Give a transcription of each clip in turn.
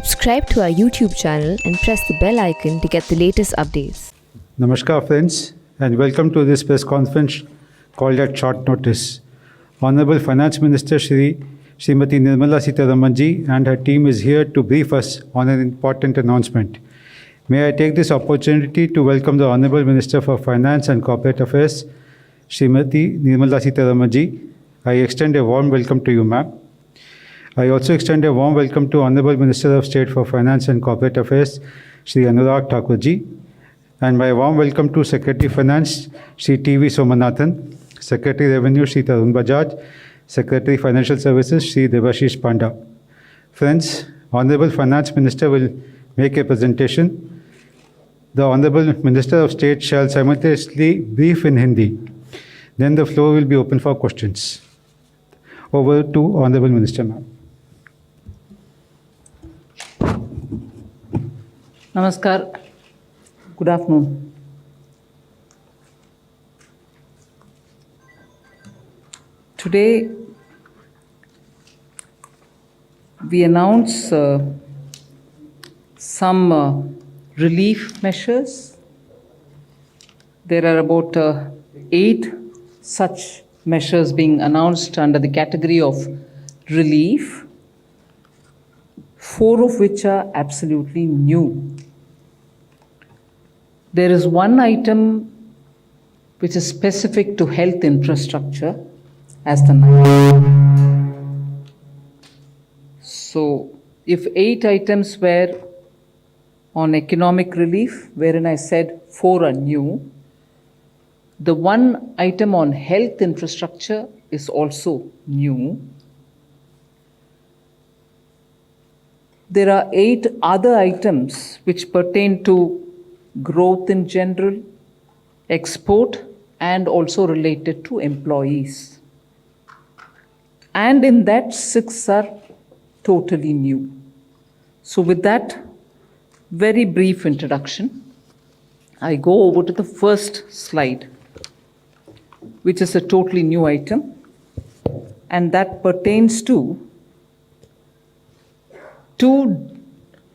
Subscribe to our YouTube channel and press the bell icon to get the latest updates. Namaskar friends, and welcome to this press conference called at short notice. Honorable Finance Minister Srimati Nirmala Sitharaman and her team is here to brief us on an important announcement. May I take this opportunity to welcome the Honorable Minister for Finance and Corporate Affairs, Srimati Nirmala Sitharaman. I extend a warm welcome to you, ma'am. I also extend a warm welcome to Honorable Minister of State for Finance and Corporate Affairs, Shri Anurag Thakurji, and my warm welcome to Secretary Finance, Shri T.V. Somanathan, Secretary Revenue, Shri Tarun Bajaj, Secretary Financial Services, Shri Devashish Panda. Friends, Honorable Finance Minister will make a presentation. The Honorable Minister of State shall simultaneously brief in Hindi. Then the floor will be open for questions. Over to Honorable Minister, ma'am. Namaskar. Good afternoon. Today, we announce some relief measures. There are about 8 such measures being announced under the category of relief, 4 of which are absolutely new. There is one item which is specific to health infrastructure as the name. So, if 8 items were on economic relief, wherein I said 4 are new, the one item on health infrastructure is also new. There are 8 other items which pertain to growth in general, export, and also related to employees. And in that, 6 are totally new. So with that very brief introduction, I go over to the first slide, which is a totally new item, and that pertains to 2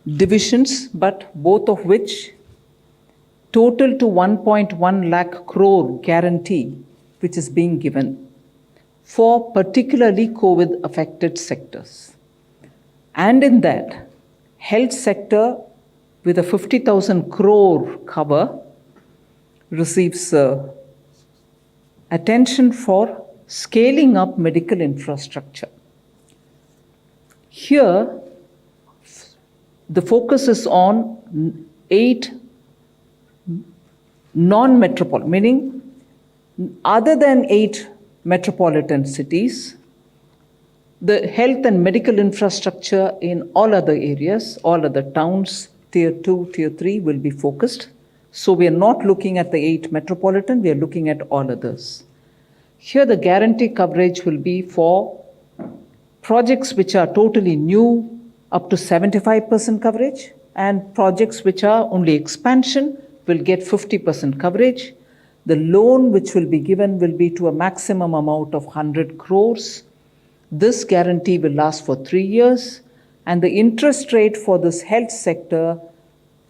divisions, but both of which total to 1.1 lakh crore guarantee, which is being given for particularly COVID affected sectors. And in that, health sector with a 50,000 crore cover receives attention for scaling up medical infrastructure. Here, the focus is on 8 non-metropolitan, meaning other than 8 metropolitan cities, the health and medical infrastructure in all other areas, all other towns, tier 2, tier 3 will be focused. So we are not looking at the 8 metropolitan, we are looking at all others. Here the guarantee coverage will be for projects which are totally new, up to 75% coverage, and projects which are only expansion will get 50% coverage. The loan which will be given will be to a maximum amount of 100 crores. This guarantee will last for 3 years, and the interest rate for this health sector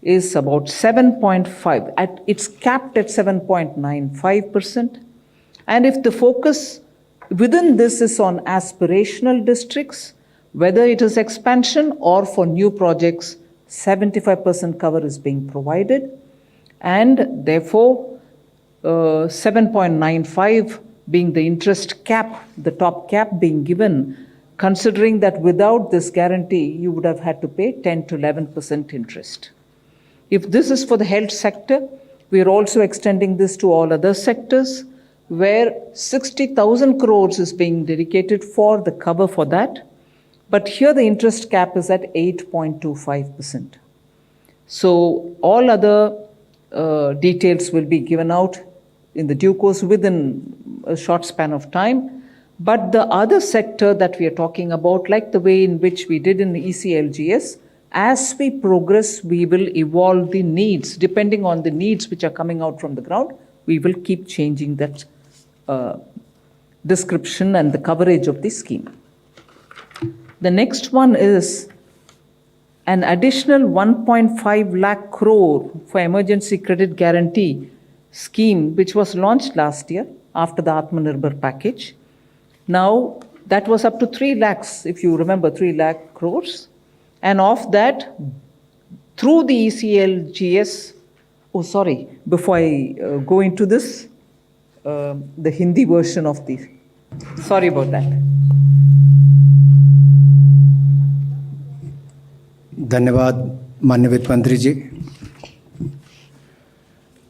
is about 7.5. It's capped at 7.95%. And if the focus within this is on aspirational districts, whether it is expansion or for new projects, 75% cover is being provided. And therefore, 7.95 being the interest cap, the top cap being given, considering that without this guarantee, you would have had to pay 10 to 11% interest. If this is for the health sector, we are also extending this to all other sectors, where 60,000 crores is being dedicated for the cover for that. But here the interest cap is at 8.25%. So all other details will be given out in the due course within a short span of time. But the other sector that we are talking about, like the way in which we did in the ECLGS, as we progress, we will evolve the needs. Depending on the needs which are coming out from the ground, we will keep changing that description and the coverage of the scheme. The next one is an additional 1.5 lakh crore for emergency credit guarantee scheme, which was launched last year after the Atmanirbhar package. Now, that was up to 3 lakhs, if you remember, 3 lakh crores. And of that, through the ECLGS, before I go into this, the Hindi version of the, sorry about that. धन्यवाद माननीय वित्त मंत्री जी।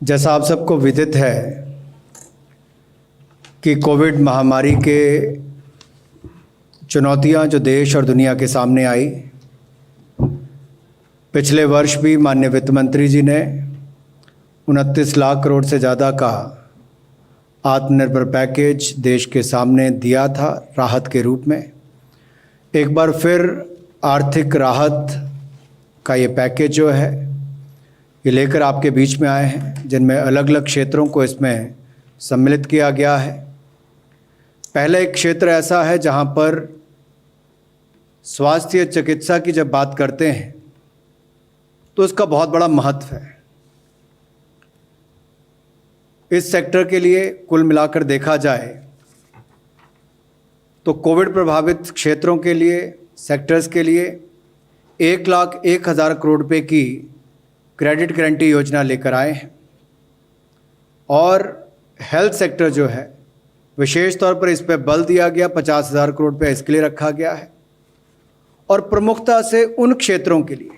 जैसा आप सबको विदित है कि कोविड महामारी के चुनौतियां जो देश और दुनिया के सामने आई, पिछले वर्ष भी माननीय वित्त मंत्री जी ने 29 लाख करोड़ से ज़्यादा का आत्मनिर्भर पैकेज देश के सामने दिया था राहत के रूप में। एक बार फिर आर्थिक राहत का ये पैकेज जो है ये लेकर आपके बीच में आए हैं, जिनमें अलग अलग क्षेत्रों को इसमें सम्मिलित किया गया है। पहला एक क्षेत्र ऐसा है जहां पर स्वास्थ्य चिकित्सा की जब बात करते हैं तो उसका बहुत बड़ा महत्व है। इस सेक्टर के लिए कुल मिलाकर देखा जाए तो कोविड प्रभावित क्षेत्रों के लिए, सेक्टर्स के लिए 1,01,000 करोड़ रुपए की क्रेडिट गारंटी योजना लेकर आए हैं। और हेल्थ सेक्टर जो है विशेष तौर पर इस पर बल दिया गया, 50,000 करोड़ रुपये इसके लिए रखा गया है। और प्रमुखता से उन क्षेत्रों के लिए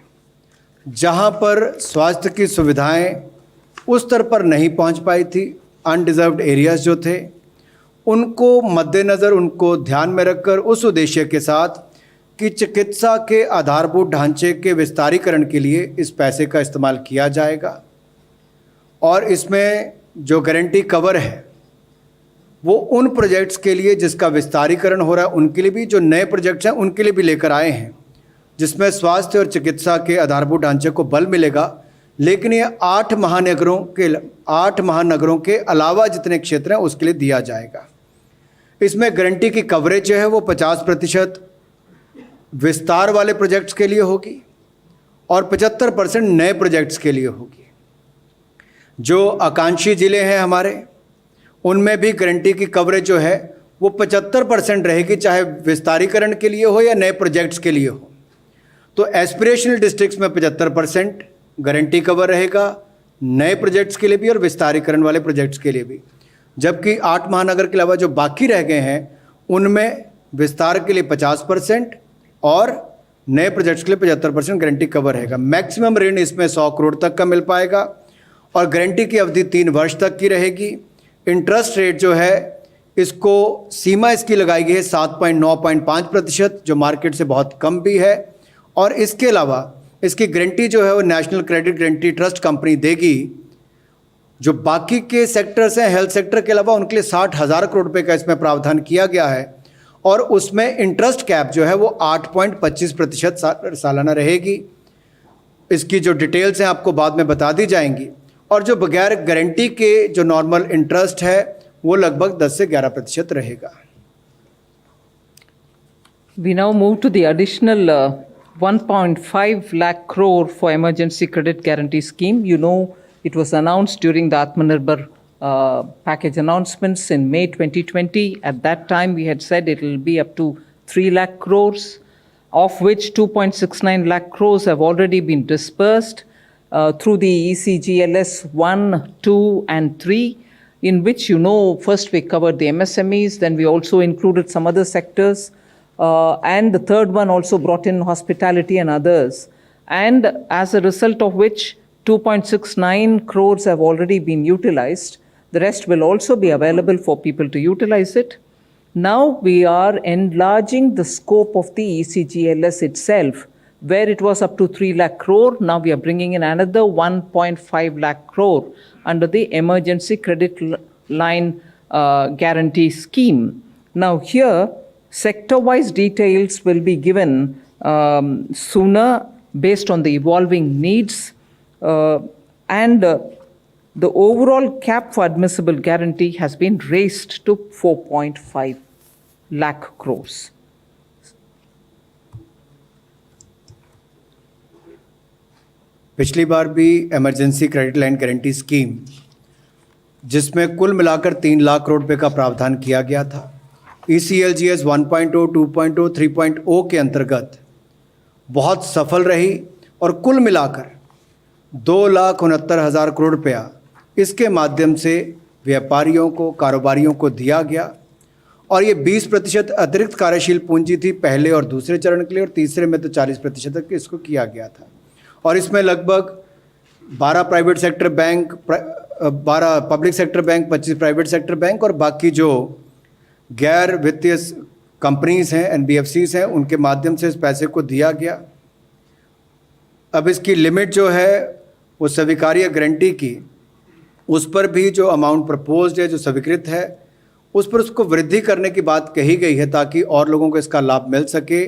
जहां पर स्वास्थ्य की सुविधाएं उस स्तर पर नहीं पहुंच पाई थी, अनडिजर्व्ड एरियाज जो थे, उनको मद्देनज़र, उनको ध्यान में रखकर उस उद्देश्य के साथ कि चिकित्सा के आधारभूत ढांचे के विस्तारीकरण के लिए इस पैसे का इस्तेमाल किया जाएगा। और इसमें जो गारंटी कवर है वो उन प्रोजेक्ट्स के लिए जिसका विस्तारीकरण हो रहा है उनके लिए भी, जो नए प्रोजेक्ट्स हैं उनके लिए भी लेकर आए हैं, जिसमें स्वास्थ्य और चिकित्सा के आधारभूत ढांचे को बल मिलेगा। लेकिन ये 8 महानगरों के अलावा जितने क्षेत्र हैं उसके लिए दिया जाएगा। इसमें गारंटी की कवरेज जो है वो 50% विस्तार वाले प्रोजेक्ट्स के लिए होगी और 75% नए प्रोजेक्ट्स के लिए होगी। जो आकांक्षी ज़िले हैं हमारे, उनमें भी गारंटी की कवरेज जो है वो 75% रहेगी, चाहे विस्तारीकरण के लिए हो या नए प्रोजेक्ट्स के लिए हो। तो एस्पिरेशनल डिस्ट्रिक्ट्स में 75% गारंटी कवर रहेगा, नए प्रोजेक्ट्स के लिए भी और विस्तारीकरण वाले प्रोजेक्ट्स के लिए भी। जबकि 8 महानगर के अलावा जो बाकी रह गए हैं उनमें विस्तार के लिए 50% और नए प्रोजेक्ट्स के लिए 75% गारंटी कवर रहेगा। मैक्सिमम ऋण इसमें 100 करोड़ तक का मिल पाएगा और गारंटी की अवधि 3 वर्ष तक की रहेगी। इंटरेस्ट रेट जो है इसको सीमा इसकी लगाई गई है 7.95%, जो मार्केट से बहुत कम भी है। और इसके अलावा इसकी गारंटी जो है वो national credit guarantee trust company देगी। जो बाकी के सेक्टर्स हैं हेल्थ सेक्टर के अलावा उनके लिए 60,000 करोड़ रुपए का इसमें प्रावधान किया गया है और उसमें इंटरेस्ट कैप जो है वो 8.25% सालाना रहेगी। इसकी जो डिटेल्स हैं आपको बाद में बता दी जाएंगी। और जो बगैर गारंटी के जो नॉर्मल इंटरेस्ट है वो लगभग 10 से 11% रहेगा। We now move to the additional 1.5 lakh crore for emergency credit guarantee scheme. You know, it was announced during the Atmanirbhar package announcements in May 2020. At that time, we had said it will be up to 3 lakh crores, of which 2.69 lakh crores have already been dispersed through the ECGLS 1, 2, and 3, in which, you know, first we covered the MSMEs, then we also included some other sectors, and the third one also brought in hospitality and others. And as a result of which, 2.69 crores have already been utilized. The rest will also be available for people to utilize it. Now we are enlarging the scope of the ECGLS itself, where it was up to 3 lakh crore. Now we are bringing in another 1.5 lakh crore under the emergency credit line guarantee scheme. Now here, sector-wise details will be given sooner based on the evolving needs, and the overall cap for admissible guarantee has been raised to 4.5 lakh crores. पिछली बार भी emergency credit line guarantee scheme, जिसमें कुल मिलाकर 3 लाख करोड़ रुपए का प्रावधान किया गया था, ECLGS 1.0, 2.0, 3.0 के अंतर्गत बहुत सफल रही और कुल मिलाकर 2,69,000 करोड़ रुपया इसके माध्यम से व्यापारियों को, कारोबारियों को दिया गया। और ये 20% अतिरिक्त कार्यशील पूंजी थी पहले और दूसरे चरण के लिए, और तीसरे में तो 40% तक इसको किया गया था। और इसमें लगभग 12 private sector bank, 12 public sector bank, 25 private sector bank और बाकी जो गैर वित्तीय कंपनीज हैं, NBFCs हैं, उनके माध्यम से इस पैसे को दिया गया। अब इसकी लिमिट जो है वो स्वीकार्य गारंटी की, उस पर भी जो अमाउंट प्रपोज्ड है, जो स्वीकृत है, उस पर उसको वृद्धि करने की बात कही गई है ताकि और लोगों को इसका लाभ मिल सके।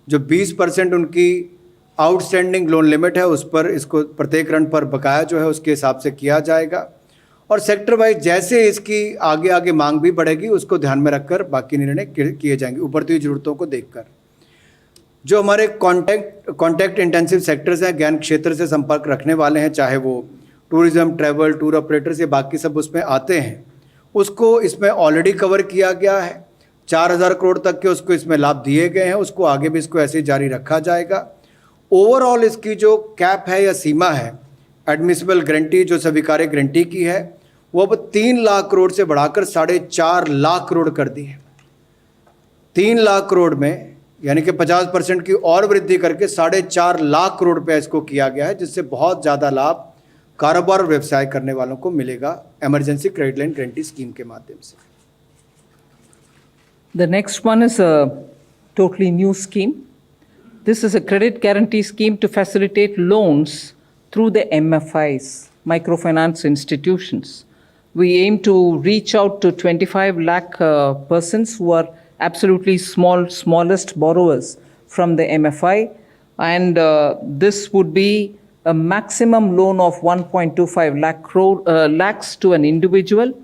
जो 20% उनकी आउटस्टैंडिंग लोन लिमिट है, उस पर इसको प्रत्येक ऋण पर बकाया जो है उसके हिसाब से किया जाएगा। और सेक्टर वाइज जैसे इसकी आगे आगे मांग भी बढ़ेगी, उसको ध्यान में रखकर बाकी निर्णय किए जाएंगे उभरती हुई ज़रूरतों को देखकर। जो हमारे कॉन्टैक्ट इंटेंसिव सेक्टर्स हैं, ज्ञान क्षेत्र से संपर्क रखने वाले हैं, चाहे वो टूरिज्म, ट्रैवल, टूर ऑपरेटर्स, ये बाकी सब उसमें आते हैं, उसको इसमें ऑलरेडी कवर किया गया है। 4,000 करोड़ तक के उसको इसमें लाभ दिए गए हैं, उसको आगे भी इसको ऐसे ही जारी रखा जाएगा। ओवरऑल इसकी जो कैप है या सीमा है एडमिसिबल गारंटी, जो स्वीकार्य गारंटी की है, वो अब 3 लाख करोड़ से बढ़ाकर 4.5 लाख करोड़ कर दी है। 3 लाख करोड़ में यानी कि 50% की और वृद्धि करके 4.5 लाख करोड़ रुपया इसको किया गया है, जिससे बहुत ज़्यादा लाभ कारोबार और व्यवसाय करने वालों को मिलेगा emergency credit line guarantee scheme के माध्यम से। The next one is a totally new scheme. This is a credit guarantee scheme to facilitate loans through the MFIs, microfinance institutions. We aim to reach out to 25 lakh persons who are absolutely smallest borrowers from the MFI, and this would be a maximum loan of 1.25 lakhs to an individual,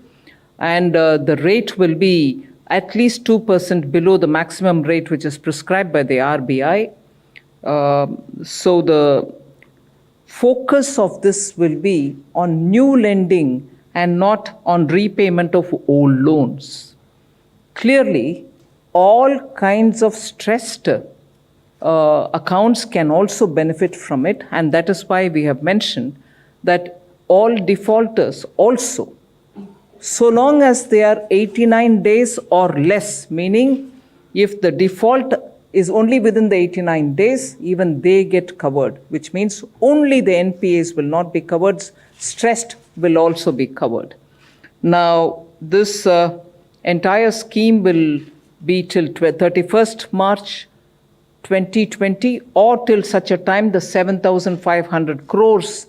and the rate will be at least 2% below the maximum rate which is prescribed by the RBI. So the focus of this will be on new lending and not on repayment of old loans. Clearly, all kinds of stressed accounts can also benefit from it, and that is why we have mentioned that all defaulters also, so long as they are 89 days or less, meaning if the default is only within the 89 days, even they get covered, which means only the NPAs will not be covered, stressed will also be covered. Now, this entire scheme will be till 31st March 2020, or till such a time the 7,500 crores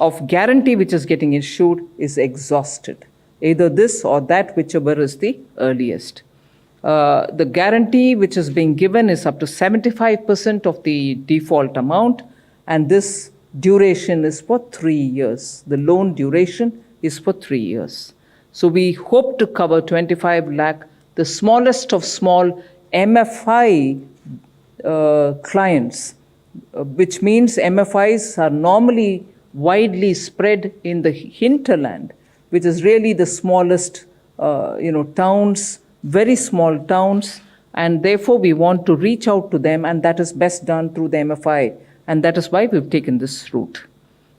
of guarantee which is getting issued is exhausted. Either this or that, whichever is the earliest. The guarantee which is being given is up to 75% of the default amount, and this duration is for 3 years. The loan duration is for 3 years. So we hope to cover 25 lakh, the smallest of small MFI clients, which means MFIs are normally widely spread in the hinterland, which is really the smallest, towns, very small towns, and therefore we want to reach out to them, and that is best done through the MFI, and that is why we've taken this route.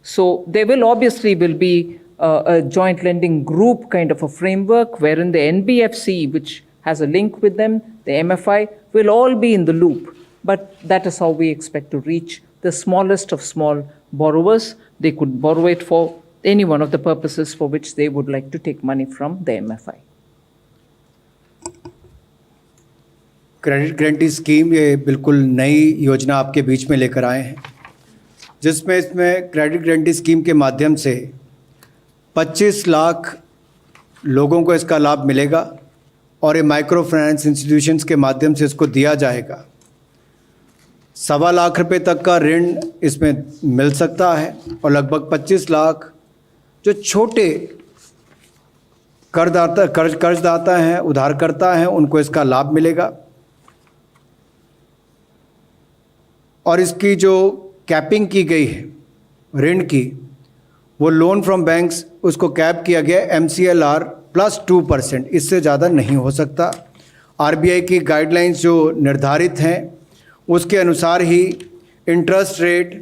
So there will obviously be a joint lending group kind of a framework wherein the NBFC, which has a link with them, the MFI, will all be in the loop. But that is how we expect to reach the smallest of small borrowers. They could borrow it for any one of the purposes for which they would like to take money from the MFI. Credit guarantee scheme ये बिल्कुल नई योजना आपके बीच में लेकर आए हैं, जिसमें इसमें क्रेडिट गारंटी स्कीम के माध्यम से 25 लाख लोगों को इसका लाभ मिलेगा, और ये माइक्रो फाइनेंस इंस्टीट्यूशंस के माध्यम से इसको दिया जाएगा। 1.25 लाख रुपए तक का ऋण इसमें मिल सकता है, और लगभग 25 लाख जो छोटे कर्जदाता हैं, उधारकर्ता हैं, उनको इसका लाभ मिलेगा। और इसकी जो कैपिंग की गई है ऋण की, वो लोन फ्रॉम बैंक्स, उसको कैप किया गया MCLR प्लस 2%, इससे ज़्यादा नहीं हो सकता। RBI की गाइडलाइंस जो निर्धारित हैं उसके अनुसार ही इंटरेस्ट रेट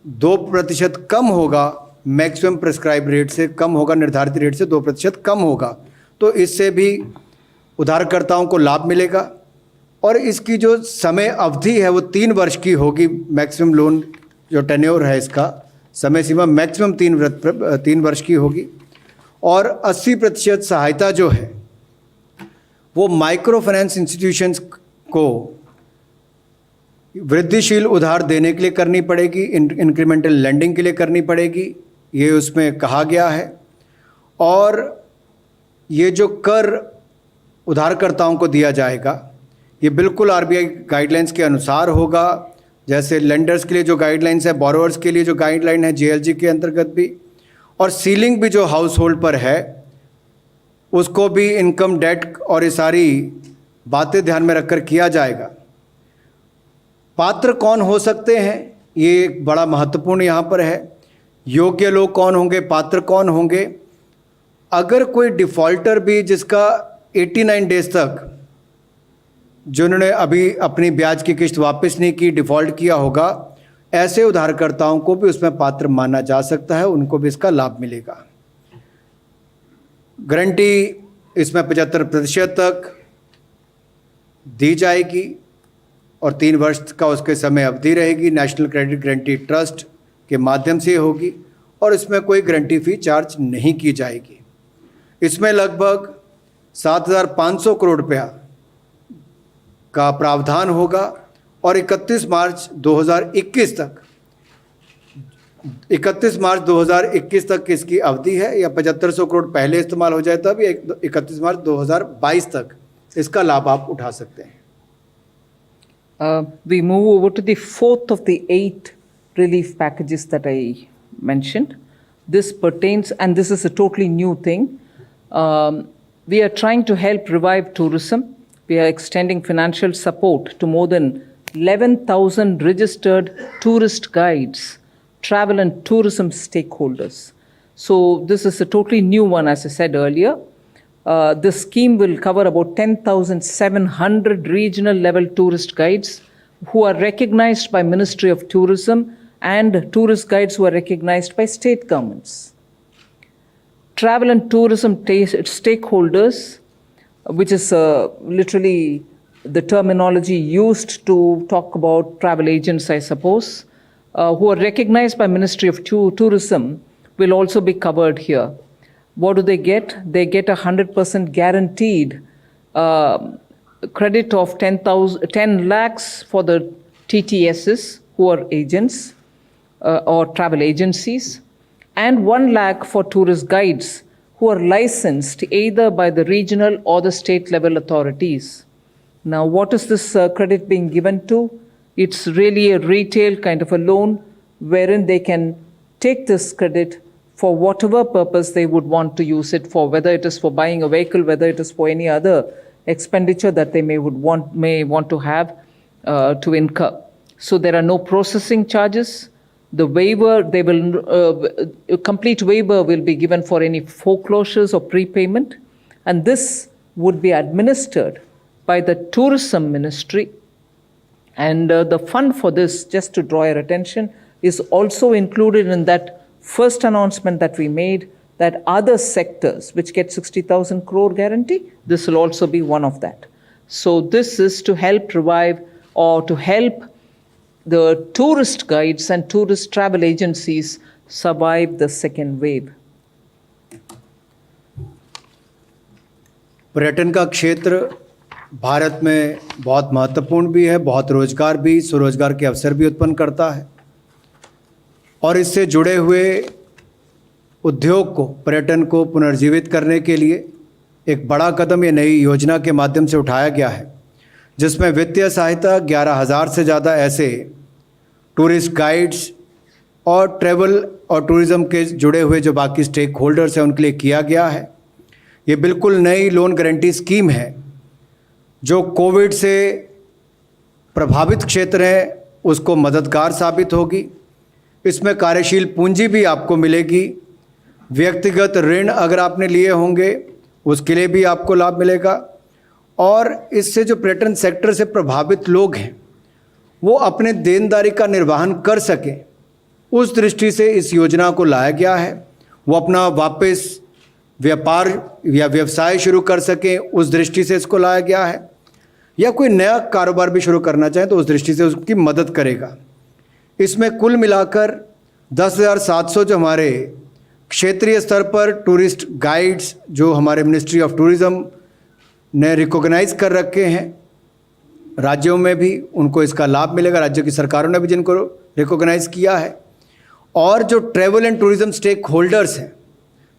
2% कम होगा, मैक्सिमम प्रिस्क्राइब रेट से कम होगा, निर्धारित रेट से 2% कम होगा। तो इससे भी उधारकर्ताओं को लाभ मिलेगा और इसकी जो समय अवधि है वो 3 वर्ष की होगी। मैक्सिमम लोन जो टेन्योर है इसका समय सीमा मैक्सिमम 3 वर्ष की होगी और 80% सहायता जो है वो माइक्रो फाइनेंस इंस्टीट्यूशंस को वृद्धिशील उधार देने के लिए करनी पड़ेगी, इंक्रीमेंटल लेंडिंग के लिए करनी पड़ेगी, ये उसमें कहा गया है। और ये जो कर उधारकर्ताओं को दिया जाएगा ये बिल्कुल RBI गाइडलाइंस के अनुसार होगा। जैसे लेंडर्स के लिए जो गाइडलाइंस है, बोरोवर्स के लिए जो गाइडलाइन है JLG के अंतर्गत भी, और सीलिंग भी जो हाउस होल्ड पर है उसको भी इनकम, डेट और ये सारी बातें ध्यान में रखकर किया जाएगा। पात्र कौन हो सकते हैं ये एक बड़ा महत्वपूर्ण यहाँ पर है। योग्य लोग कौन होंगे, पात्र कौन होंगे। अगर कोई डिफ़ॉल्टर भी जिसका 89 डेज तक जिन्होंने अभी अपनी ब्याज की किस्त वापस नहीं की, डिफ़ॉल्ट किया होगा, ऐसे उधारकर्ताओं को भी उसमें पात्र माना जा सकता है, उनको भी इसका लाभ मिलेगा। गारंटी इसमें 75% तक दी जाएगी और 3 वर्ष का उसके समय अवधि रहेगी। नेशनल क्रेडिट गारंटी ट्रस्ट के माध्यम से होगी और इसमें कोई गारंटी फ़ी चार्ज नहीं की जाएगी। इसमें लगभग 7,500 करोड़ रुपया का प्रावधान होगा और 31 मार्च 2021 तक इसकी अवधि है, या 7500 करोड़ पहले इस्तेमाल हो जाए तब, या 31 मार्च 2022 तक इसका लाभ आप उठा सकते हैं। We move over to the fourth of the 8 relief packages that I mentioned. This pertains, and this is a totally new thing. We are trying to help revive tourism. We are extending financial support to more than 11,000 registered tourist guides, travel and tourism stakeholders. So this is a totally new one, as I said earlier. This scheme will cover about 10,700 regional level tourist guides who are recognized by Ministry of Tourism and tourist guides who are recognized by state governments. Travel and tourism stakeholders, which is literally the terminology used to talk about travel agents, I suppose, who are recognized by Ministry of Tourism, will also be covered here. What do they get? They get 100% guaranteed credit of 10 lakhs for the TTSs who are agents or travel agencies, and 1 lakh for tourist guides who are licensed either by the regional or the state level authorities. Now, what is this credit being given to? It's really a retail kind of a loan wherein they can take this credit for whatever purpose they would want to use it for, whether it is for buying a vehicle, whether it is for any other expenditure that they may want to have to incur. So there are no processing charges. The waiver, a complete waiver will be given for any foreclosures or prepayment, and this would be administered by the Tourism Ministry. And the fund for this, just to draw your attention, is also included in that first announcement that we made, that other sectors which get 60,000 crore guarantee, this will also be one of that. So this is to help revive or to help the tourist guides and tourist travel agencies survive the second wave. पर्यटन का क्षेत्र भारत में बहुत महत्वपूर्ण भी है, बहुत रोजगार भी, स्वरोजगार के अवसर भी उत्पन्न करता है और इससे जुड़े हुए उद्योग को, पर्यटन को पुनर्जीवित करने के लिए एक बड़ा कदम ये नई योजना के माध्यम से उठाया गया है, जिसमें वित्तीय सहायता 11,000 से ज़्यादा ऐसे टूरिस्ट गाइड्स और ट्रैवल और टूरिज़्म के जुड़े हुए जो बाकी स्टेक होल्डर्स हैं उनके लिए किया गया है। ये बिल्कुल नई लोन गारंटी स्कीम है जो कोविड से प्रभावित क्षेत्र हैं उसको मददगार साबित होगी। इसमें कार्यशील पूंजी भी आपको मिलेगी। व्यक्तिगत ऋण अगर आपने लिए होंगे उसके लिए भी आपको लाभ मिलेगा। और इससे जो पर्यटन सेक्टर से प्रभावित लोग हैं वो अपने देनदारी का निर्वहन कर सकें, उस दृष्टि से इस योजना को लाया गया है। वो अपना वापस व्यापार या व्यवसाय शुरू कर सकें, उस दृष्टि से इसको लाया गया है। या कोई नया कारोबार भी शुरू करना चाहे तो उस दृष्टि से उसकी मदद करेगा। इसमें कुल मिलाकर 10,700 जो हमारे क्षेत्रीय स्तर पर टूरिस्ट गाइड्स जो हमारे मिनिस्ट्री ऑफ टूरिज़्म ने रिकॉग्नाइज कर रखे हैं, राज्यों में भी उनको इसका लाभ मिलेगा, राज्यों की सरकारों ने भी जिनको रिकॉग्नाइज किया है। और जो travel and tourism stakeholders हैं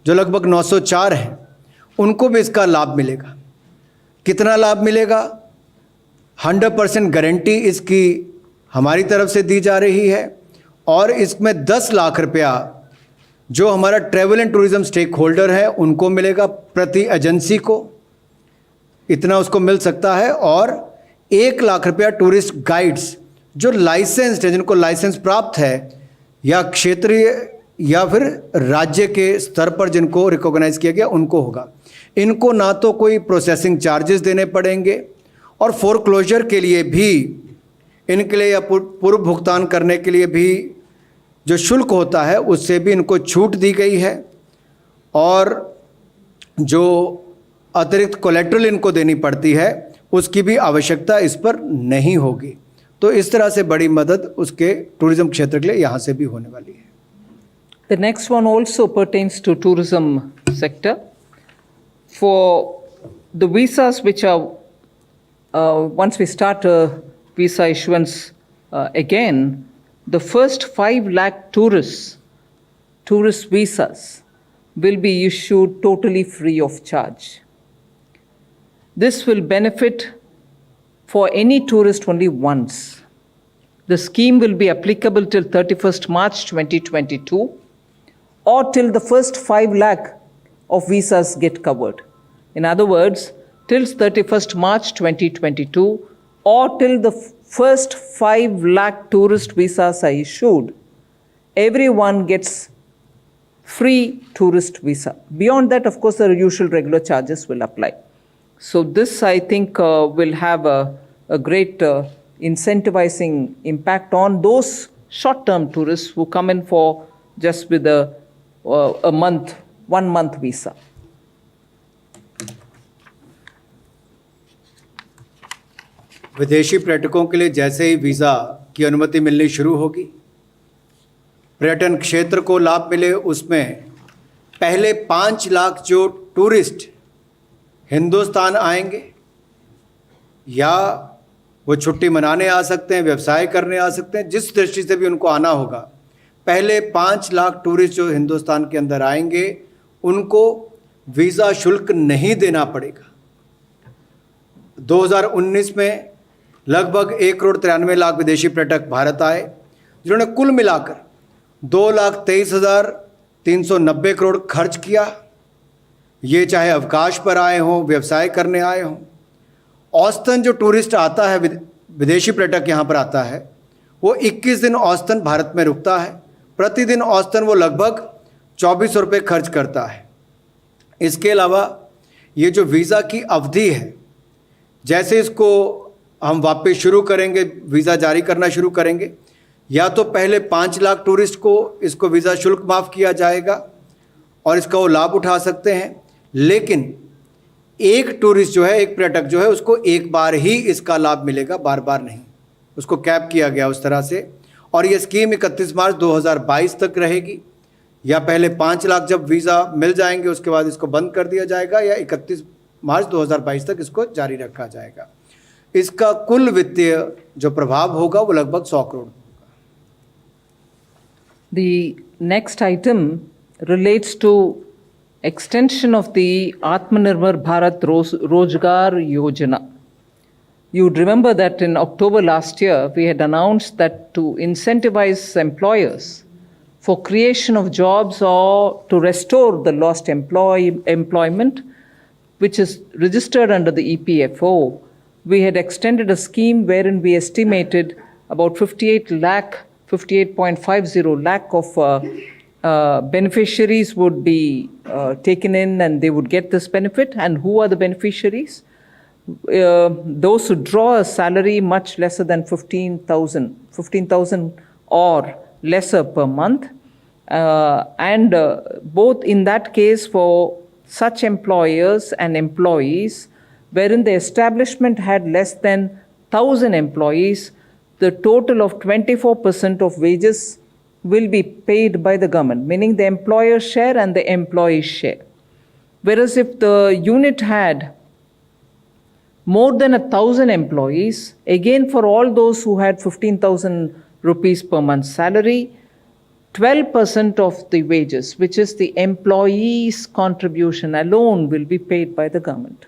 जो लगभग 904 हैं, उनको भी इसका लाभ मिलेगा। कितना लाभ मिलेगा? 100% गारंटी इसकी हमारी तरफ से दी जा रही है। और इसमें 10 लाख रुपया जो हमारा travel and tourism stakeholder है उनको मिलेगा, प्रति एजेंसी को इतना उसको मिल सकता है। और 1 लाख रुपया टूरिस्ट गाइड्स जो लाइसेंस्ड है, जिनको लाइसेंस प्राप्त है या क्षेत्रीय या फिर राज्य के स्तर पर जिनको रिकॉग्नाइज किया गया, उनको होगा। इनको ना तो कोई प्रोसेसिंग चार्जेस देने पड़ेंगे और फोरक्लोजर के लिए भी इनके लिए या पूर्व भुगतान करने के लिए भी जो शुल्क होता है उससे भी इनको छूट दी गई है। और जो अतिरिक्त कोलेट्रल इनको देनी पड़ती है उसकी भी आवश्यकता इस पर नहीं होगी। तो इस तरह से बड़ी मदद उसके टूरिज्म क्षेत्र के लिए यहाँ से भी होने वाली है। The next one also pertains to tourism sector. For the visas which are, once we start visa issuance again, the first 5 lakh tourist visas will be issued totally free of charge. This will benefit for any tourist only once. The scheme will be applicable till 31st March 2022 or till the first 5 lakh of visas get covered. In other words, till 31st March 2022 or till the first 5 lakh tourist visas are issued, everyone gets free tourist visa. Beyond that, of course, the usual regular charges will apply. So this, I think, will have a great incentivizing impact on those short-term tourists who come in for just with a month, 1 month visa. विदेशी पर्यटकों के लिए जैसे ही visa की अनुमति मिलनी शुरू होगी, पर्यटन क्षेत्र को लाभ मिले, उसमें पहले 5 लाख जो टूरिस्ट हिंदुस्तान आएंगे या वो छुट्टी मनाने आ सकते हैं, व्यवसाय करने आ सकते हैं, जिस दृष्टि से भी उनको आना होगा, पहले 5 लाख टूरिस्ट जो हिंदुस्तान के अंदर आएंगे उनको वीज़ा शुल्क नहीं देना पड़ेगा। 2019 में लगभग 1,93,00,000 विदेशी पर्यटक भारत आए, जिन्होंने कुल मिलाकर 2,23,390 करोड़ खर्च किया। ये चाहे अवकाश पर आए हों, व्यवसाय करने आए हों। औसतन जो टूरिस्ट आता है, विदेशी पर्यटक यहाँ पर आता है, वो 21 दिन औसतन भारत में रुकता है। प्रतिदिन औसतन वो लगभग 2400 रुपये खर्च करता है। इसके अलावा ये जो वीज़ा की अवधि है, जैसे इसको हम वापस शुरू करेंगे, वीज़ा जारी करना शुरू करेंगे, या तो पहले 5 लाख टूरिस्ट को इसको वीज़ा शुल्क माफ़ किया जाएगा और इसका वो लाभ उठा सकते हैं। लेकिन एक टूरिस्ट जो है, एक पर्यटक जो है, उसको एक बार ही इसका लाभ मिलेगा, बार बार नहीं। उसको कैप किया गया उस तरह से। और ये स्कीम 31 मार्च 2022 तक रहेगी, या पहले 5 लाख जब वीज़ा मिल जाएंगे उसके बाद इसको बंद कर दिया जाएगा, या 31 मार्च 2022 तक इसको जारी रखा जाएगा। इसका कुल वित्तीय जो प्रभाव होगा वो लगभग 100 करोड़ होगा। The next item relates to extension of the Atmanirbhar Bharat Rozgar Yojana. You'd remember that in October last year, we had announced that to incentivize employers for creation of jobs or to restore the lost employment, which is registered under the EPFO, we had extended a scheme wherein we estimated about 58 lakh 58.50 lakh of beneficiaries would be taken in and they would get this benefit. And who are the beneficiaries? Those who draw a salary much lesser than 15,000 or lesser per month. And both in that case for such employers and employees wherein the establishment had less than 1,000 employees, the total of 24% of wages will be paid by the government, meaning the employer share and the employee share. Whereas if the unit had more than 1,000 employees, again for all those who had 15,000 rupees per month salary, 12% of the wages, which is the employee's contribution alone, will be paid by the government.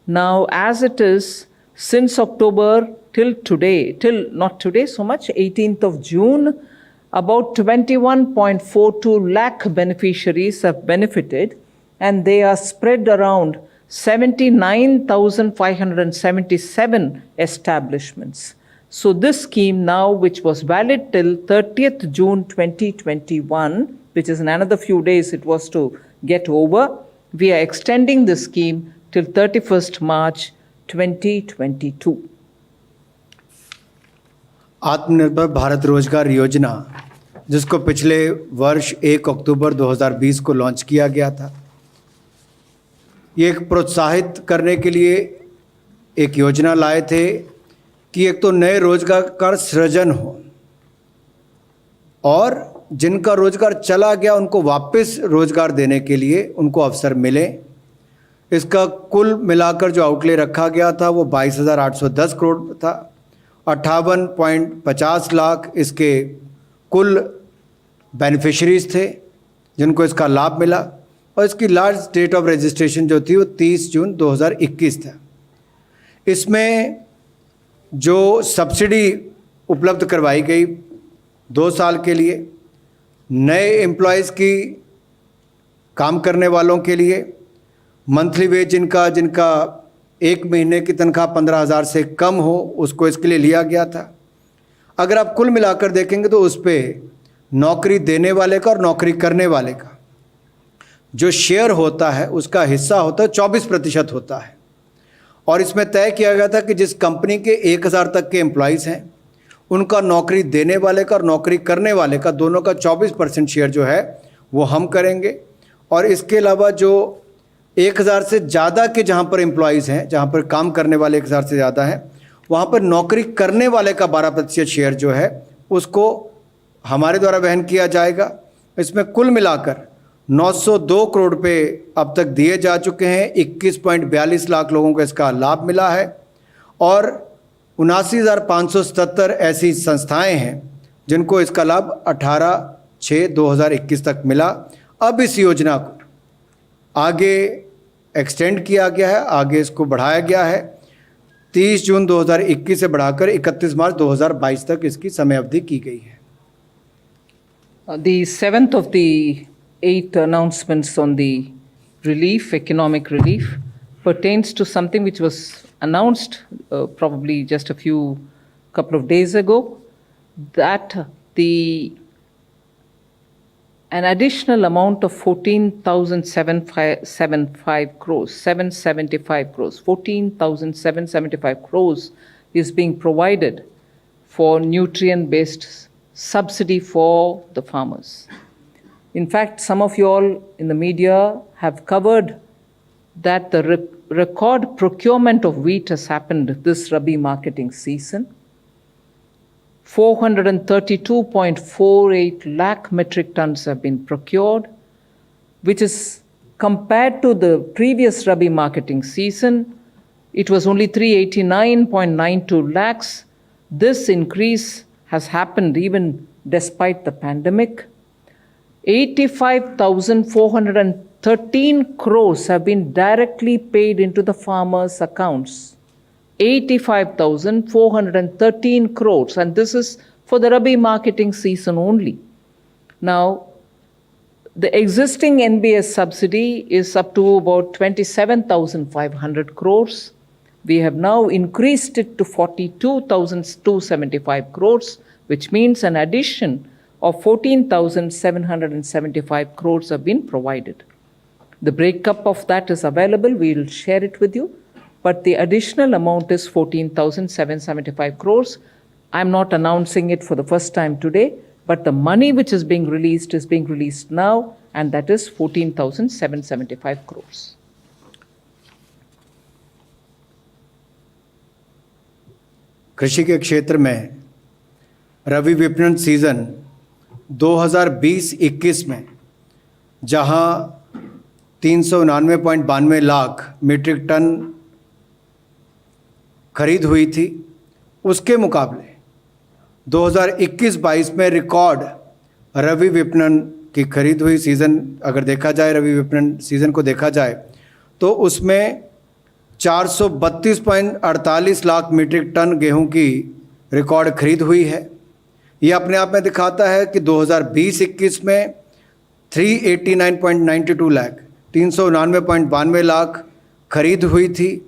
Now, as it is, since October till today, till not today so much, 18th of June, about 21.42 lakh beneficiaries have benefited, and they are spread around 79,577 establishments. So this scheme now, which was valid till 30th June 2021, which is in another few days it was to get over, we are extending the scheme till 31st March 2022. आत्मनिर्भर भारत रोजगार योजना, जिसको पिछले वर्ष 1 अक्टूबर 2020 को launch किया गया था, ये एक प्रोत्साहित करने के लिए एक योजना लाए थे कि एक तो नए रोजगार का सृजन हो और जिनका रोजगार चला गया उनको वापस रोजगार देने के लिए उनको अवसर मिले। इसका कुल मिलाकर जो आउटले रखा गया था वो 22,810 करोड़ था। 58.50 लाख इसके कुल बेनिफिशरीज थे जिनको इसका लाभ मिला और इसकी लास्ट डेट ऑफ रजिस्ट्रेशन जो थी वो 30 जून 2021 था। इसमें जो सब्सिडी उपलब्ध करवाई गई 2 साल के लिए नए एम्प्लॉयज़ की काम करने वालों के लिए, मंथली वेज जिनका 1 महीने की तनख्वाह 15,000 से कम हो उसको इसके लिए लिया गया था। अगर आप कुल मिलाकर देखेंगे तो उस पर नौकरी देने वाले का और नौकरी करने वाले का जो शेयर होता है उसका हिस्सा होता है 24% होता है। और इसमें तय किया गया था कि जिस कंपनी के 1,000 तक के एम्प्लॉयज़ हैं उनका नौकरी देने वाले का और नौकरी करने वाले का दोनों का 24% शेयर जो है वो हम करेंगे। और इसके अलावा जो 1,000 से ज़्यादा के जहाँ पर एम्प्लॉयज़ हैं, जहाँ पर काम करने वाले 1,000 से ज़्यादा हैं, वहाँ पर नौकरी करने वाले का 12% शेयर जो है उसको हमारे द्वारा वहन किया जाएगा। इसमें कुल मिलाकर 902 करोड़ रुपये अब तक दिए जा चुके हैं। 21.42 लाख लोगों को इसका लाभ मिला है और 79,577 ऐसी संस्थाएं हैं जिनको इसका लाभ 18/6/2021 तक मिला। अब इस योजना को आगे एक्सटेंड किया गया है, आगे इसको बढ़ाया गया है। 30 जून 2021 से बढ़ाकर 31 मार्च 2022 तक इसकी समय अवधि की गई है। The 7th of the 8 announcements on the relief, economic relief, pertains to something which was announced probably just a couple of days ago, that an additional amount of 14,775 crores, 775 crores, 14,775 crores is being provided for nutrient-based subsidy for the farmers. In fact, some of you all in the media have covered that the record procurement of wheat has happened this Rabi marketing season. 432.48 lakh metric tons have been procured, which is compared to the previous Rabi marketing season, it was only 389.92 lakhs. This increase has happened even despite the pandemic. 85,413 crores have been directly paid into the farmers' accounts. 85,413 crores, and this is for the Rabi marketing season only. Now, the existing NBS subsidy is up to about 27,500 crores. We have now increased it to 42,275 crores, which means an addition of 14,775 crores have been provided. The breakup of that is available. We will share it with you. But the additional amount is 14,775 crores. I'm not announcing it for the first time today, but the money which is being released now, and that is 14,775 crores. कृषि के क्षेत्र में रबी विपणन season 2020-21 में जहां 399.92 lakh metric ton खरीद हुई थी, उसके मुकाबले 2021-22 में रिकॉर्ड रबी विपणन की खरीद हुई। सीज़न अगर देखा जाए, रबी विपणन सीज़न को देखा जाए तो उसमें 432.48 लाख मीट्रिक टन गेहूं की रिकॉर्ड खरीद हुई है। ये अपने आप में दिखाता है कि 2020-21 में 389.92 लाख 399.92 लाख खरीद हुई थी,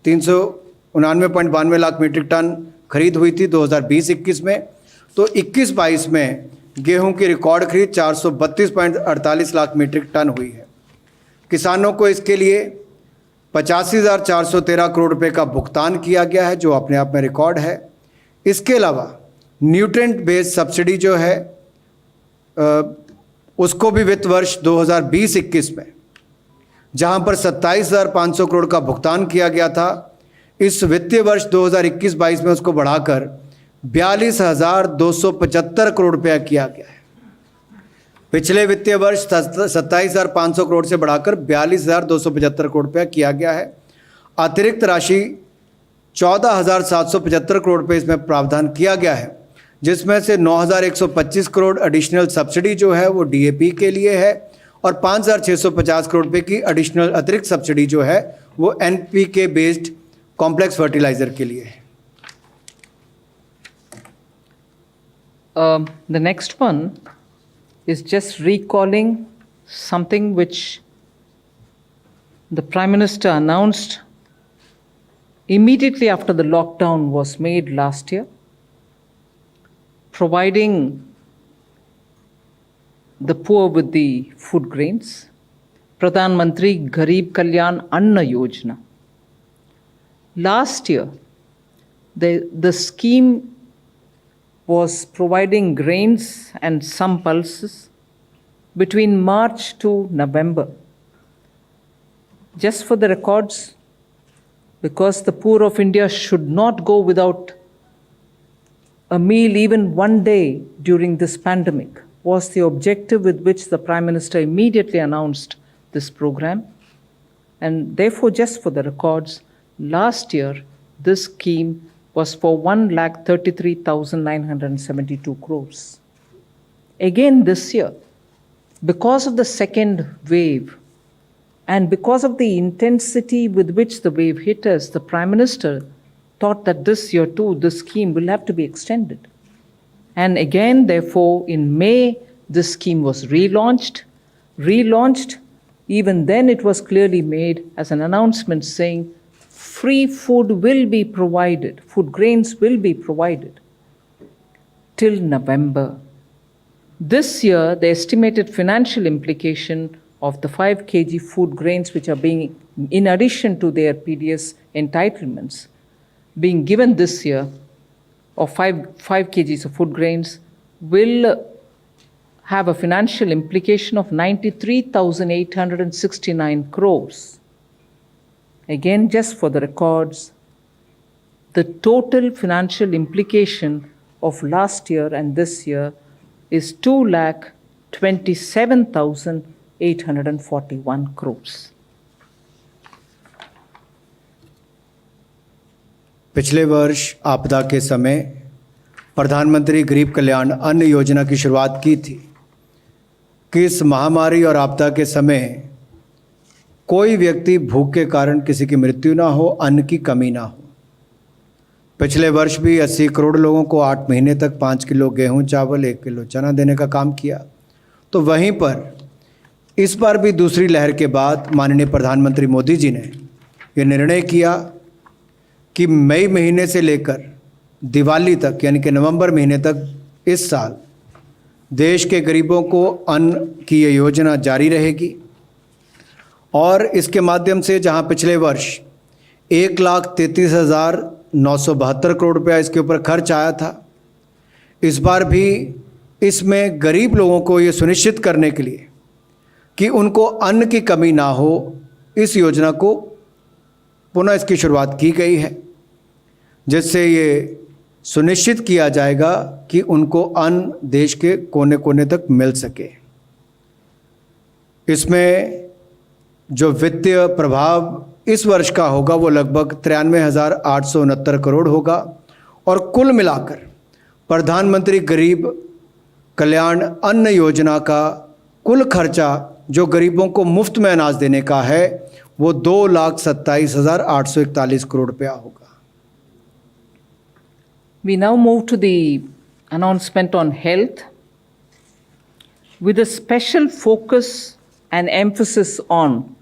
399.92 लाख मीट्रिक टन खरीद हुई थी 2020-21 में। तो 21-22 में गेहूं की रिकॉर्ड खरीद 432.48 लाख मीट्रिक टन हुई है। किसानों को इसके लिए 85,413 करोड़ रुपए का भुगतान किया गया है, जो अपने आप में रिकॉर्ड है। इसके अलावा न्यूट्रेंट बेस्ड सब्सिडी जो है उसको भी वित्त वर्ष 2020-21 में जहां पर 27,500 करोड़ का भुगतान किया गया था, इस वित्तीय वर्ष 2021-22 में उसको बढ़ाकर 42,275 करोड़ रुपया किया गया है। पिछले वित्तीय वर्ष 27,500 करोड़ से बढ़ाकर 42,275 करोड़ रुपया किया गया है। अतिरिक्त राशि 14,775 करोड़ रुपये इसमें प्रावधान किया गया है, जिसमें से 9,125 करोड़ एडिशनल सब्सिडी जो है वो डीएपी के लिए है और 5,650 करोड़ रुपये की एडिशनल अतिरिक्त सब्सिडी जो है वो एनपीके बेस्ड कॉम्प्लेक्स फर्टिलाइजर के लिए है। The next one is just recalling something which the Prime Minister announced immediately after the lockdown was made last year, providing the poor with the food grains, Pradhan Mantri Garib Kalyan Anna Yojana. Last year, the scheme was providing grains and some pulses between March to November. Just for the records, because the poor of India should not go without a meal even one day during this pandemic, was the objective with which the Prime Minister immediately announced this program. And therefore, just for the records, last year, this scheme was for 1,33,972 crores. Again this year, because of the second wave and because of the intensity with which the wave hit us, the Prime Minister thought that this year too, this scheme will have to be extended. And again, therefore, in May, this scheme was relaunched. Even then it was clearly made as an announcement saying, free food will be provided, food grains will be provided till November. This year, the estimated financial implication of the 5 kg food grains, which are being, in addition to their PDS entitlements, being given this year, of 5 kgs of food grains, will have a financial implication of 93,869 crores. Again, just for the records, the total financial implication of last year and this year is 2,27,841 crores. पिछले वर्ष आपदा के समय प्रधानमंत्री गरीब कल्याण अन्न योजना की शुरुआत की थी कि इस महामारी और आपदा के समय कोई व्यक्ति भूख के कारण किसी की मृत्यु ना हो, अन्न की कमी ना हो। पिछले वर्ष भी 80 करोड़ लोगों को 8 महीने तक 5 किलो गेहूं, चावल, 1 किलो चना देने का काम किया। तो वहीं पर इस बार भी दूसरी लहर के बाद माननीय प्रधानमंत्री मोदी जी ने ये निर्णय किया कि मई महीने से लेकर दिवाली तक यानी कि नवंबर महीने तक इस साल देश के गरीबों को अन्न की ये योजना जारी रहेगी और इसके माध्यम से जहां पिछले वर्ष 1,33,972 करोड़ रुपया इसके ऊपर खर्च आया था, इस बार भी इसमें गरीब लोगों को ये सुनिश्चित करने के लिए कि उनको अन्न की कमी ना हो, इस योजना को पुनः इसकी शुरुआत की गई है, जिससे ये सुनिश्चित किया जाएगा कि उनको अन्न देश के कोने कोने तक मिल सके। इसमें जो वित्तीय प्रभाव इस वर्ष का होगा वो लगभग 93,869 करोड़ होगा और कुल मिलाकर प्रधानमंत्री गरीब कल्याण अन्न योजना का कुल खर्चा जो गरीबों को मुफ्त में अनाज देने का है वो 2,27,841 करोड़ रुपया होगा। We now move to the announcement on health with a special focus and emphasis on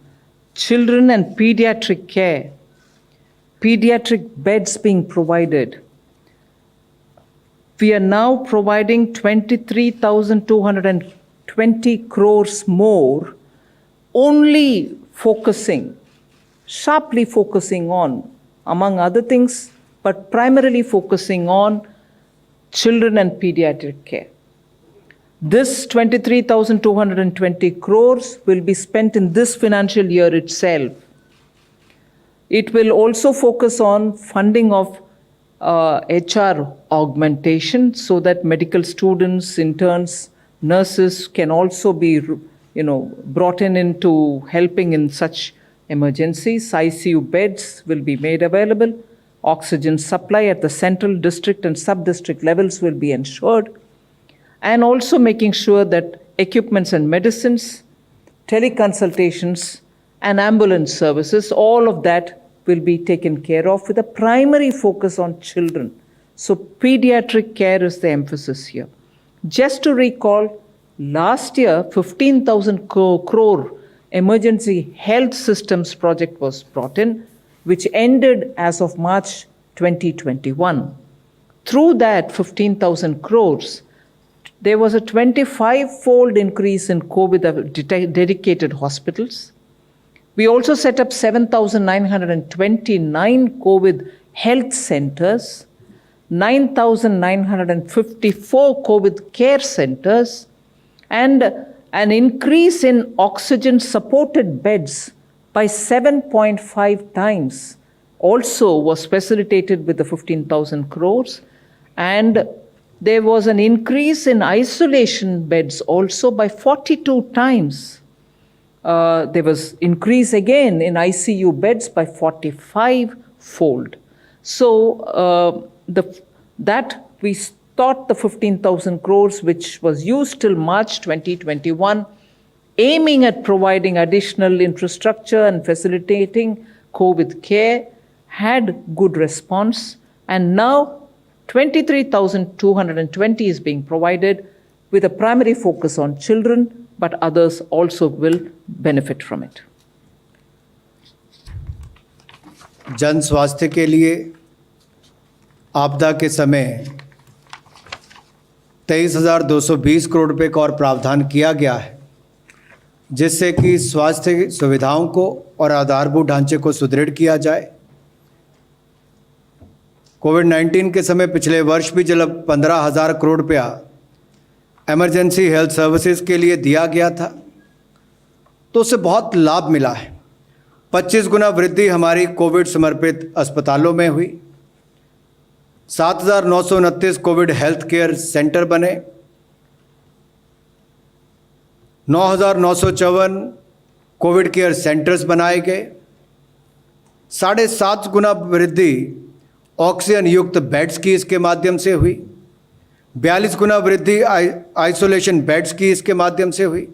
children and pediatric care, pediatric beds being provided. We are now providing 23,220 crores more, only focusing, sharply focusing on, among other things, but primarily focusing on children and pediatric care. This 23,220 crores will be spent in this financial year itself. It will also focus on funding of HR augmentation so that medical students, interns, nurses can also be, brought into helping in such emergencies. ICU beds will be made available. Oxygen supply at the central, district, and sub-district levels will be ensured. And also making sure that equipments and medicines, teleconsultations, and ambulance services, all of that will be taken care of with a primary focus on children. So pediatric care is the emphasis here. Just to recall, last year, 15,000 crore emergency health systems project was brought in, which ended as of March 2021. Through that 15,000 crores, there was a 25-fold increase in COVID dedicated hospitals. We also set up 7,929 COVID health centers, 9,954 COVID care centers, and an increase in oxygen-supported beds by 7.5 times also was facilitated with the 15,000 crores. And there was an increase in isolation beds also by 42 times. There was increase again in ICU beds by 45-fold. So that we thought the 15,000 crores, which was used till March 2021, aiming at providing additional infrastructure and facilitating COVID care, had good response. And now 23,220 is being provided with a primary focus on children, but others also will benefit from it. जन स्वास्थ्य के लिए आपदा के समय 23,220 करोड़ रुपए का और प्रावधान किया गया है, जिससे कि स्वास्थ्य सुविधाओं को और आधारभूत ढांचे को सुदृढ़ किया जाए। कोविड-19 के समय पिछले वर्ष भी जब 15,000 करोड़ रुपया इमरजेंसी हेल्थ सर्विसेज के लिए दिया गया था तो उससे बहुत लाभ मिला है। 25 गुना वृद्धि हमारी कोविड समर्पित अस्पतालों में हुई। 7,929 कोविड हेल्थ केयर सेंटर बने। 9,954 कोविड केयर सेंटर्स बनाए गए। 7.5 गुना वृद्धि ऑक्सीजन युक्त बेड्स की इसके माध्यम से हुई। 42 गुना वृद्धि आइसोलेशन बेड्स की इसके माध्यम से हुई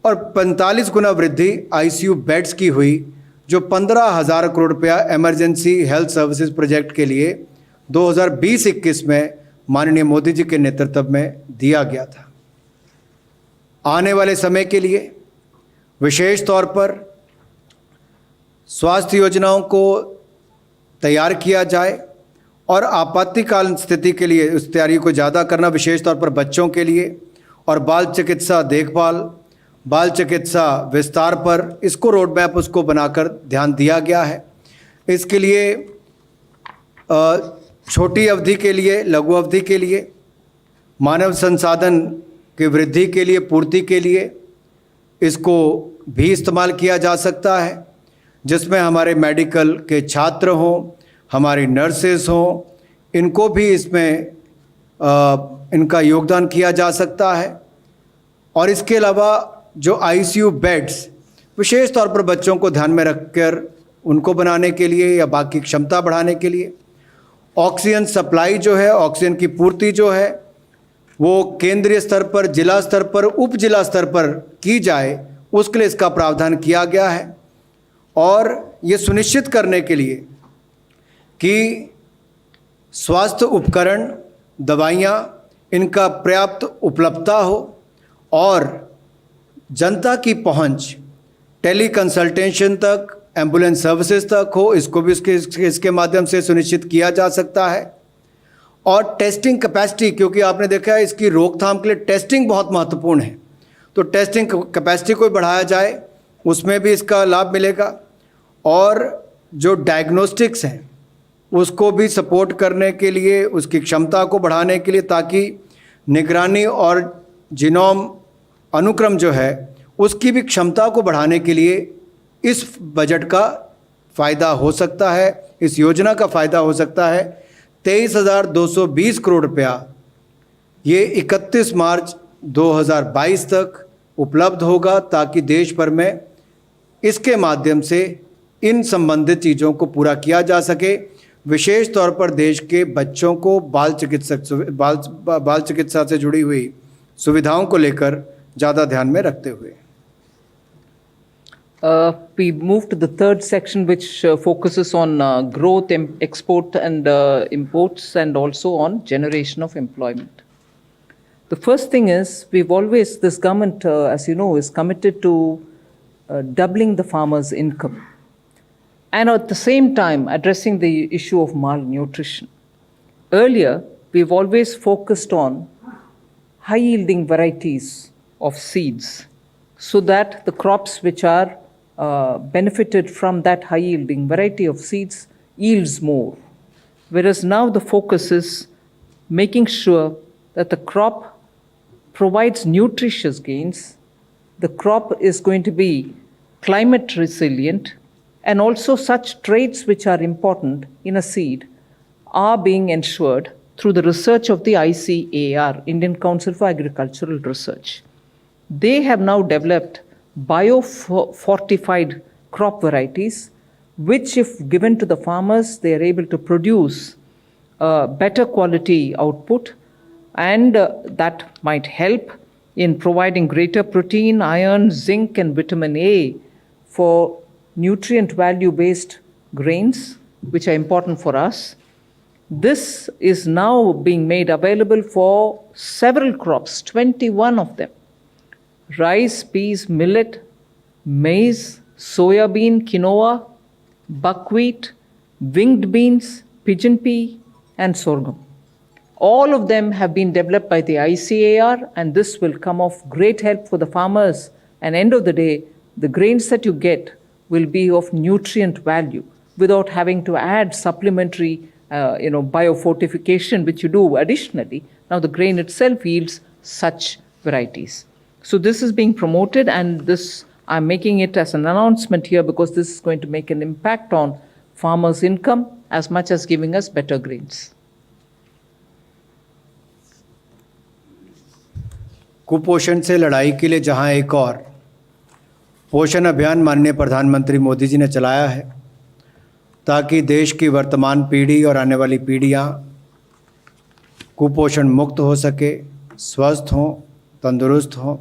और 45 गुना वृद्धि आईसीयू बेड्स की हुई, जो 15,000 करोड़ रुपया इमरजेंसी हेल्थ सर्विसेज प्रोजेक्ट के लिए 2020-21 में माननीय मोदी जी के नेतृत्व में दिया गया था। आने वाले समय के लिए विशेष तौर पर स्वास्थ्य योजनाओं को तैयार किया जाए और आपातकालीन स्थिति के लिए उस तैयारी को ज़्यादा करना, विशेष तौर पर बच्चों के लिए, और बाल चिकित्सा देखभाल, बाल चिकित्सा विस्तार पर इसको रोड मैप उसको बनाकर ध्यान दिया गया है। इसके लिए छोटी अवधि के लिए, लघु अवधि के लिए, मानव संसाधन की वृद्धि के लिए, पूर्ति के लिए इसको भी इस्तेमाल किया जा सकता है, जिसमें हमारे मेडिकल के छात्र हों, हमारी नर्सेस हों, इनको भी इसमें इनका योगदान किया जा सकता है। और इसके अलावा जो आईसीयू बेड्स विशेष तौर पर बच्चों को ध्यान में रखकर उनको बनाने के लिए या बाकी क्षमता बढ़ाने के लिए, ऑक्सीजन सप्लाई जो है, ऑक्सीजन की पूर्ति जो है वो केंद्रीय स्तर पर, जिला स्तर पर, उप जिला स्तर पर की जाए, उसके लिए इसका प्रावधान किया गया है। और ये सुनिश्चित करने के लिए कि स्वास्थ्य उपकरण, दवाइयाँ, इनका पर्याप्त उपलब्धता हो और जनता की पहुंच टेली कंसल्टेशन तक, एम्बुलेंस सर्विसेज तक हो, इसको भी इसके माध्यम से सुनिश्चित किया जा सकता है। और टेस्टिंग कैपेसिटी, क्योंकि आपने देखा है इसकी रोकथाम के लिए टेस्टिंग बहुत महत्वपूर्ण है, तो टेस्टिंग कैपेसिटी को बढ़ाया जाए, उसमें भी इसका लाभ मिलेगा। और जो डायग्नोस्टिक्स हैं उसको भी सपोर्ट करने के लिए, उसकी क्षमता को बढ़ाने के लिए, ताकि निगरानी और जीनोम अनुक्रम जो है उसकी भी क्षमता को बढ़ाने के लिए इस बजट का फ़ायदा हो सकता है, इस योजना का फ़ायदा हो सकता है। 23,220 करोड़ रुपया ये 31 मार्च 2022 तक उपलब्ध होगा, ताकि देश भर में इसके माध्यम से इन संबंधित चीज़ों को पूरा किया जा सके। विशेष तौर पर देश के बच्चों को बाल चिकित्सा से जुड़ी हुई सुविधाओं को लेकर ज़्यादा ध्यान में रखते हुए। We move to the third section, which focuses on growth, export and imports, and also on generation of employment. The first thing is, this government, as you know, is committed to doubling the farmers' income, and at the same time addressing the issue of malnutrition. Earlier, we've always focused on high-yielding varieties of seeds, so that the crops which are benefited from that high-yielding variety of seeds yields more. Whereas now the focus is making sure that the crop provides nutritious gains, the crop is going to be climate resilient, and also such traits which are important in a seed are being ensured through the research of the ICAR, Indian Council for Agricultural Research. They have now developed biofortified crop varieties, which if given to the farmers, they are able to produce better quality output, and that might help in providing greater protein, iron, zinc, and vitamin A for nutrient value based grains, which are important for us. This is now being made available for several crops, 21 of them: rice, peas, millet, maize, soya bean, quinoa, buckwheat, winged beans, pigeon pea, and sorghum. All of them have been developed by the ICAR, and this will come of great help for the farmers. And end of the day, the grains that you get will be of nutrient value without having to add supplementary biofortification, which you do additionally. Now the grain itself yields such varieties. So this is being promoted, and this I'm making it as an announcement here because this is going to make an impact on farmers' income as much as giving us better grains. कुपोषण से लड़ाई के लिए जहां एक और पोषण अभियान माननीय प्रधानमंत्री मोदी जी ने चलाया है, ताकि देश की वर्तमान पीढ़ी और आने वाली पीढ़ियां कुपोषण मुक्त हो सके, स्वस्थ हों, तंदुरुस्त हों।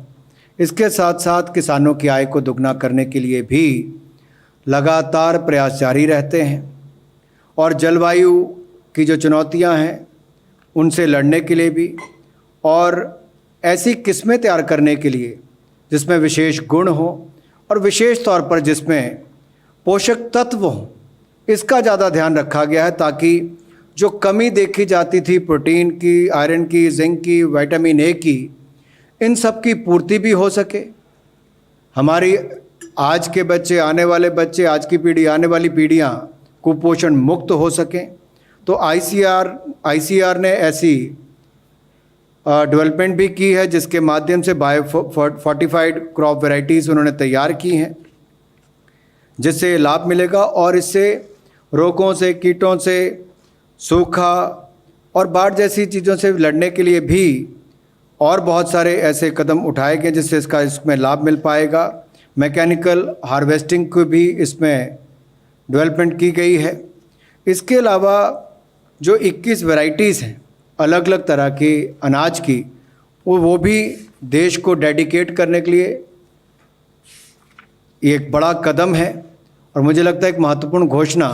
इसके साथ साथ किसानों की आय को दुगना करने के लिए भी लगातार प्रयास जारी रहते हैं, और जलवायु की जो चुनौतियां हैं उनसे लड़ने के लिए भी, और ऐसी किस्में तैयार करने के लिए जिसमें विशेष गुण हो और विशेष तौर पर जिसमें पोषक तत्व हों, इसका ज़्यादा ध्यान रखा गया है, ताकि जो कमी देखी जाती थी प्रोटीन की, आयरन की, जिंक की, विटामिन ए की, इन सब की पूर्ति भी हो सके। हमारी आज के बच्चे, आने वाले बच्चे, आज की पीढ़ी, आने वाली पीढ़ियाँ कुपोषण मुक्त हो सकें। तो आईसीआर ने ऐसी डेवलपमेंट भी की है जिसके माध्यम से बायो फोर्टिफाइड क्रॉप वैरायटीज़ उन्होंने तैयार की हैं, जिससे लाभ मिलेगा और इससे रोगों से, कीटों से, सूखा और बाढ़ जैसी चीज़ों से लड़ने के लिए भी और बहुत सारे ऐसे कदम उठाए गए जिससे इसमें लाभ मिल पाएगा। मैकेनिकल हार्वेस्टिंग को भी इसमें डेवलपमेंट की गई है। इसके अलावा जो 21 वैरायटीज़ हैं अलग अलग तरह के अनाज की, वो भी देश को डेडिकेट करने के लिए एक बड़ा कदम है। और मुझे लगता है एक महत्वपूर्ण घोषणा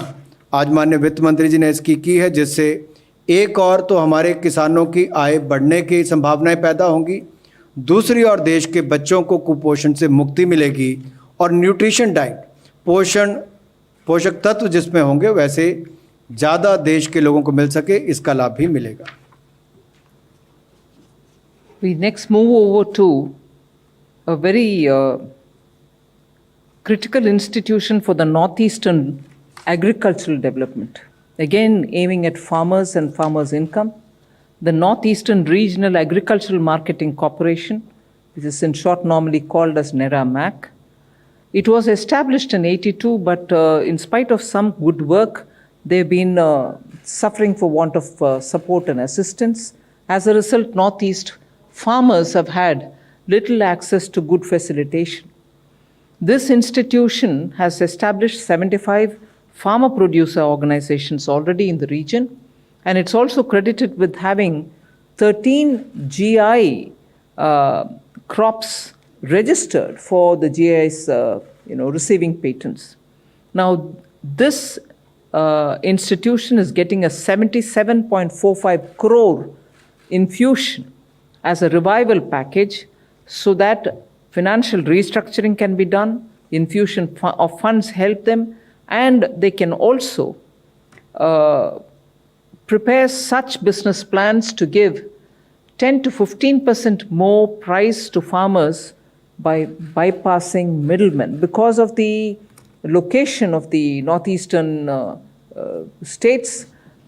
आज माननीय वित्त मंत्री जी ने इसकी की है, जिससे एक और तो हमारे किसानों की आय बढ़ने की संभावनाएं पैदा होंगी, दूसरी ओर देश के बच्चों को कुपोषण से मुक्ति मिलेगी और न्यूट्रिशन डाइट, पोषक तत्व जिसमें होंगे वैसे ज़्यादा देश के लोगों को मिल सके, इसका लाभ भी मिलेगा। We next move over to a very critical institution for the northeastern agricultural development. Again, aiming at farmers and farmers' income, the Northeastern Regional Agricultural Marketing Corporation, which is in short normally called as NERA-MAC. It was established in 82, but in spite of some good work, they've been suffering for want of support and assistance. As a result, Northeast farmers have had little access to good facilitation. This institution has established 75 farmer producer organizations already in the region, and it's also credited with having 13 GI crops registered for the GIs receiving patents. Now, this institution is getting a 77.45 crore infusion as a revival package so that financial restructuring can be done, infusion of funds help them, and they can also prepare such business plans to give 10 to 15% more price to farmers by bypassing middlemen. Because of the location of the northeastern states,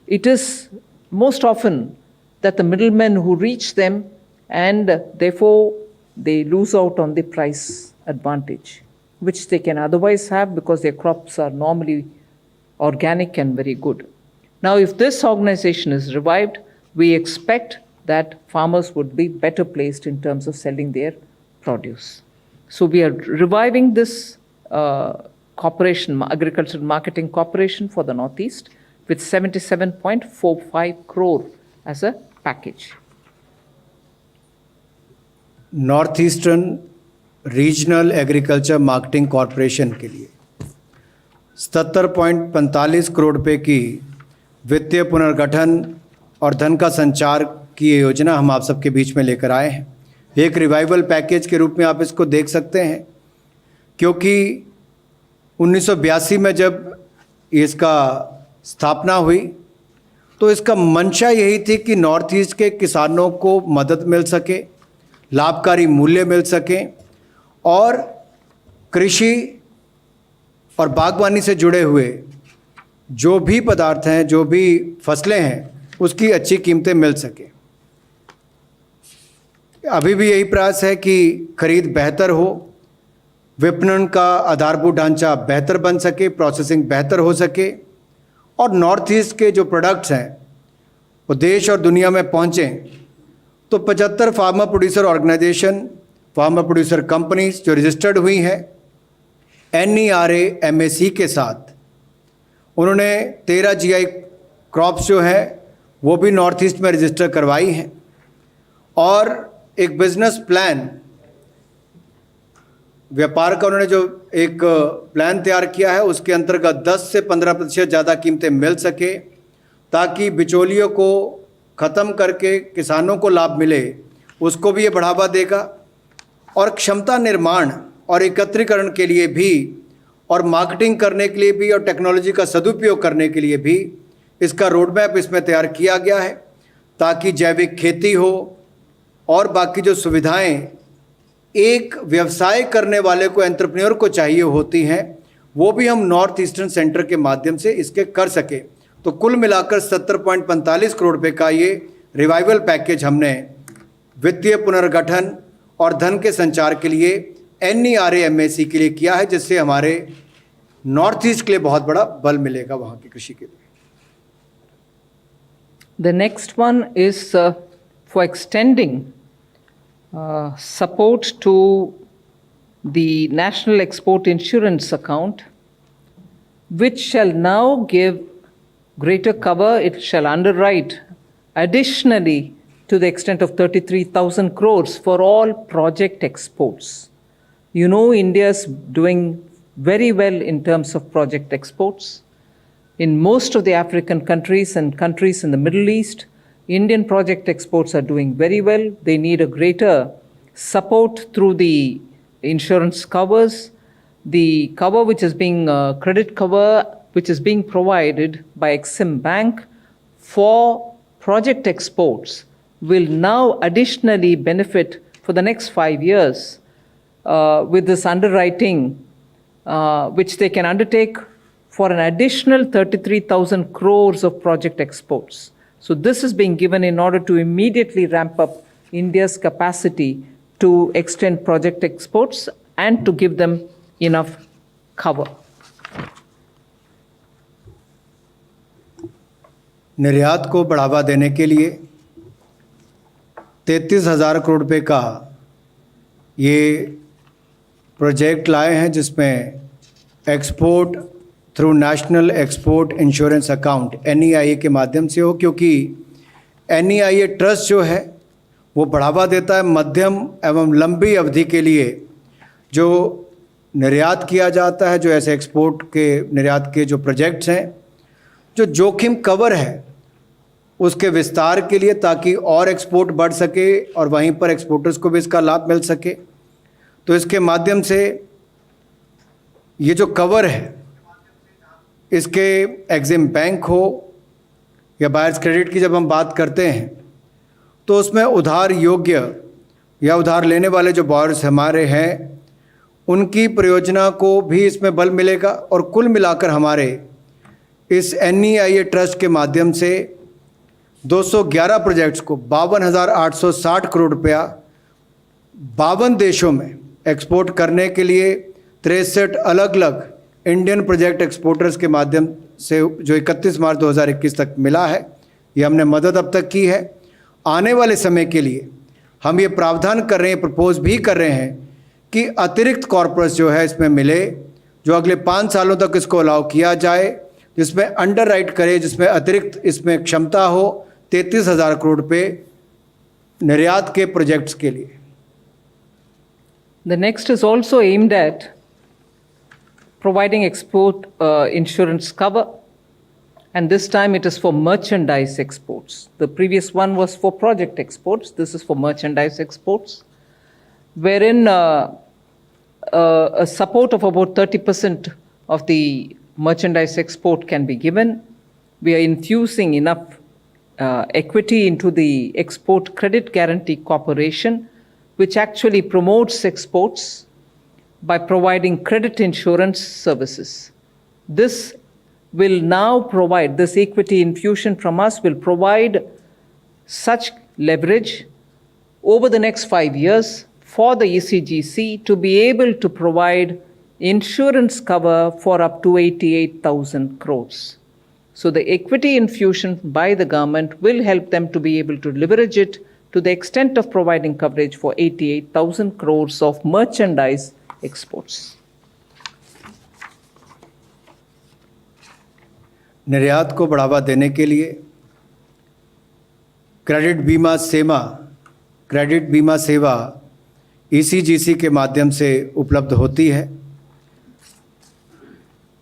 it is most often that the middlemen who reach them, and therefore they lose out on the price advantage, which they can otherwise have because their crops are normally organic and very good. Now, if this organization is revived, we expect that farmers would be better placed in terms of selling their produce. So we are reviving this corporation, Agricultural Marketing Corporation for the Northeast, with 77.45 crore as a package. North eastern regional agriculture marketing corporation के लिए 77.45 करोड़ रुपए की वित्तीय पुनर्गठन और धन का संचार की ये योजना हम आप सबके बीच में लेकर आए हैं। एक रिवाइवल पैकेज के रूप में आप इसको देख सकते हैं, क्योंकि 1982 में जब इसका स्थापना हुई तो इसका मंशा यही थी कि नॉर्थ ईस्ट के किसानों को मदद मिल सके, लाभकारी मूल्य मिल सके और कृषि और बागवानी से जुड़े हुए जो भी पदार्थ हैं, जो भी फसलें हैं, उसकी अच्छी कीमतें मिल सके। अभी भी यही प्रयास है कि खरीद बेहतर हो, विपणन का आधारभूत ढांचा बेहतर बन सके, प्रोसेसिंग बेहतर हो सके और नॉर्थ ईस्ट के जो प्रोडक्ट्स हैं वो देश और दुनिया में पहुँचें। तो 75 farmer producer organisation, farmer producer companies जो रजिस्टर्ड हुई हैं NERA MAC के साथ, उन्होंने 13 GI क्रॉप्स जो है वो भी नॉर्थ ईस्ट में रजिस्टर करवाई हैं और एक बिजनेस प्लान, व्यापार का उन्होंने जो एक प्लान तैयार किया है उसके अंतर्गत 10 से 15% ज़्यादा कीमतें मिल सके, ताकि बिचौलियों को ख़त्म करके किसानों को लाभ मिले, उसको भी ये बढ़ावा देगा। और क्षमता निर्माण और एकत्रीकरण के लिए भी और मार्केटिंग करने के लिए भी और टेक्नोलॉजी का सदुपयोग करने के लिए भी इसका रोड मैप इसमें तैयार किया गया है ताकि जैविक खेती हो और बाकी जो सुविधाएं एक व्यवसाय करने वाले को, एंटरप्रेन्योर को चाहिए होती हैं, वो भी हम नॉर्थ ईस्टर्न सेंटर के माध्यम से इसके कर सके। तो कुल मिलाकर 70.45 करोड़ रुपए का ये रिवाइवल पैकेज हमने वित्तीय पुनर्गठन और धन के संचार के लिए NERA-MAC के लिए किया है, जिससे हमारे नॉर्थ ईस्ट के लिए बहुत बड़ा बल मिलेगा वहाँ की कृषि के लिए। The next one is for extending support to the National Export Insurance Account, which shall now give greater cover. It shall underwrite additionally to the extent of 33,000 crores for all project exports. You know, India is doing very well in terms of project exports. In most of the African countries and countries in the Middle East, Indian project exports are doing very well. They need a greater support through the insurance covers. The cover which is being credit cover which is being provided by Exim Bank for project exports will now additionally benefit for the next 5 years with this underwriting which they can undertake for an additional 33,000 crores of project exports. So this is being given in order to immediately ramp up India's capacity to extend project exports and to give them enough cover. निर्यात को बढ़ावा देने के लिए 33,000 करोड़ रुपए का ये project लाए हैं, जिसमें export through national export insurance account NEIA के माध्यम से हो, क्योंकि NEIA ट्रस्ट जो है वो बढ़ावा देता है मध्यम एवं लंबी अवधि के लिए जो निर्यात किया जाता है, जो ऐसे एक्सपोर्ट के निर्यात के जो प्रोजेक्ट्स हैं, जो जोखिम कवर है उसके विस्तार के लिए, ताकि और एक्सपोर्ट बढ़ सके और वहीं पर एक्सपोर्टर्स को भी इसका लाभ मिल सके। तो इसके माध्यम से ये जो कवर है, इसके एग्जिम बैंक हो या बायर्स क्रेडिट की जब हम बात करते हैं तो उसमें उधार योग्य या उधार लेने वाले जो बॉयर्स हमारे हैं उनकी परियोजना को भी इसमें बल मिलेगा। और कुल मिलाकर हमारे इस NEIA ट्रस्ट के माध्यम से 211 प्रोजेक्ट्स को 52,860 करोड़ रुपया 52 देशों में एक्सपोर्ट करने के लिए 63 अलग अलग इंडियन प्रोजेक्ट एक्सपोर्टर्स के माध्यम से जो 31 मार्च 2021 तक मिला है, ये हमने मदद अब तक की है। आने वाले समय के लिए हम ये प्रावधान कर रहे हैं, प्रपोज भी कर रहे हैं कि अतिरिक्त कॉर्पस जो है इसमें मिले, जो अगले 5 सालों तक इसको अलाउ किया जाए, जिसमें अंडर राइट करे, जिसमें अतिरिक्त इसमें क्षमता हो 33,000 करोड़ रुपये निर्यात के प्रोजेक्ट्स के लिए। The next is also aimed at providing export insurance cover, and this time it is for merchandise exports. The previous one was for project exports. This is for merchandise exports, wherein a support of about 30% of the merchandise export can be given. We are infusing enough equity into the Export Credit Guarantee Corporation, which actually promotes exports by providing credit insurance services. This will now provide, this equity infusion from us will provide such leverage over the next 5 years for the ECGC to be able to provide insurance cover for up to 88,000 crores. So the equity infusion by the government will help them to be able to leverage it to the extent of providing coverage for 88,000 crores of merchandise exports. निर्यात को बढ़ावा देने के लिए credit बीमा सेवा ECGC के माध्यम से उपलब्ध होती है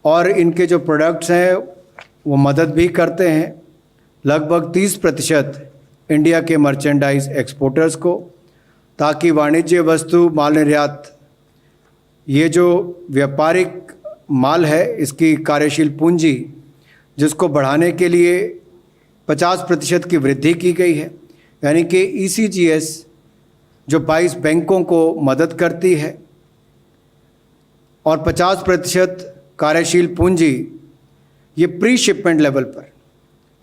और इनके जो प्रोडक्ट्स हैं वो मदद भी करते हैं लगभग 30% इंडिया के मर्चेंडाइज एक्सपोर्टर्स को, ताकि वाणिज्य वस्तु माल निर्यात ये जो व्यापारिक माल है इसकी कार्यशील पूंजी जिसको बढ़ाने के लिए 50% की वृद्धि की गई है, यानी कि ECGS जो 22 बैंकों को मदद करती है और 50% कार्यशील पूंजी ये प्री शिपमेंट लेवल पर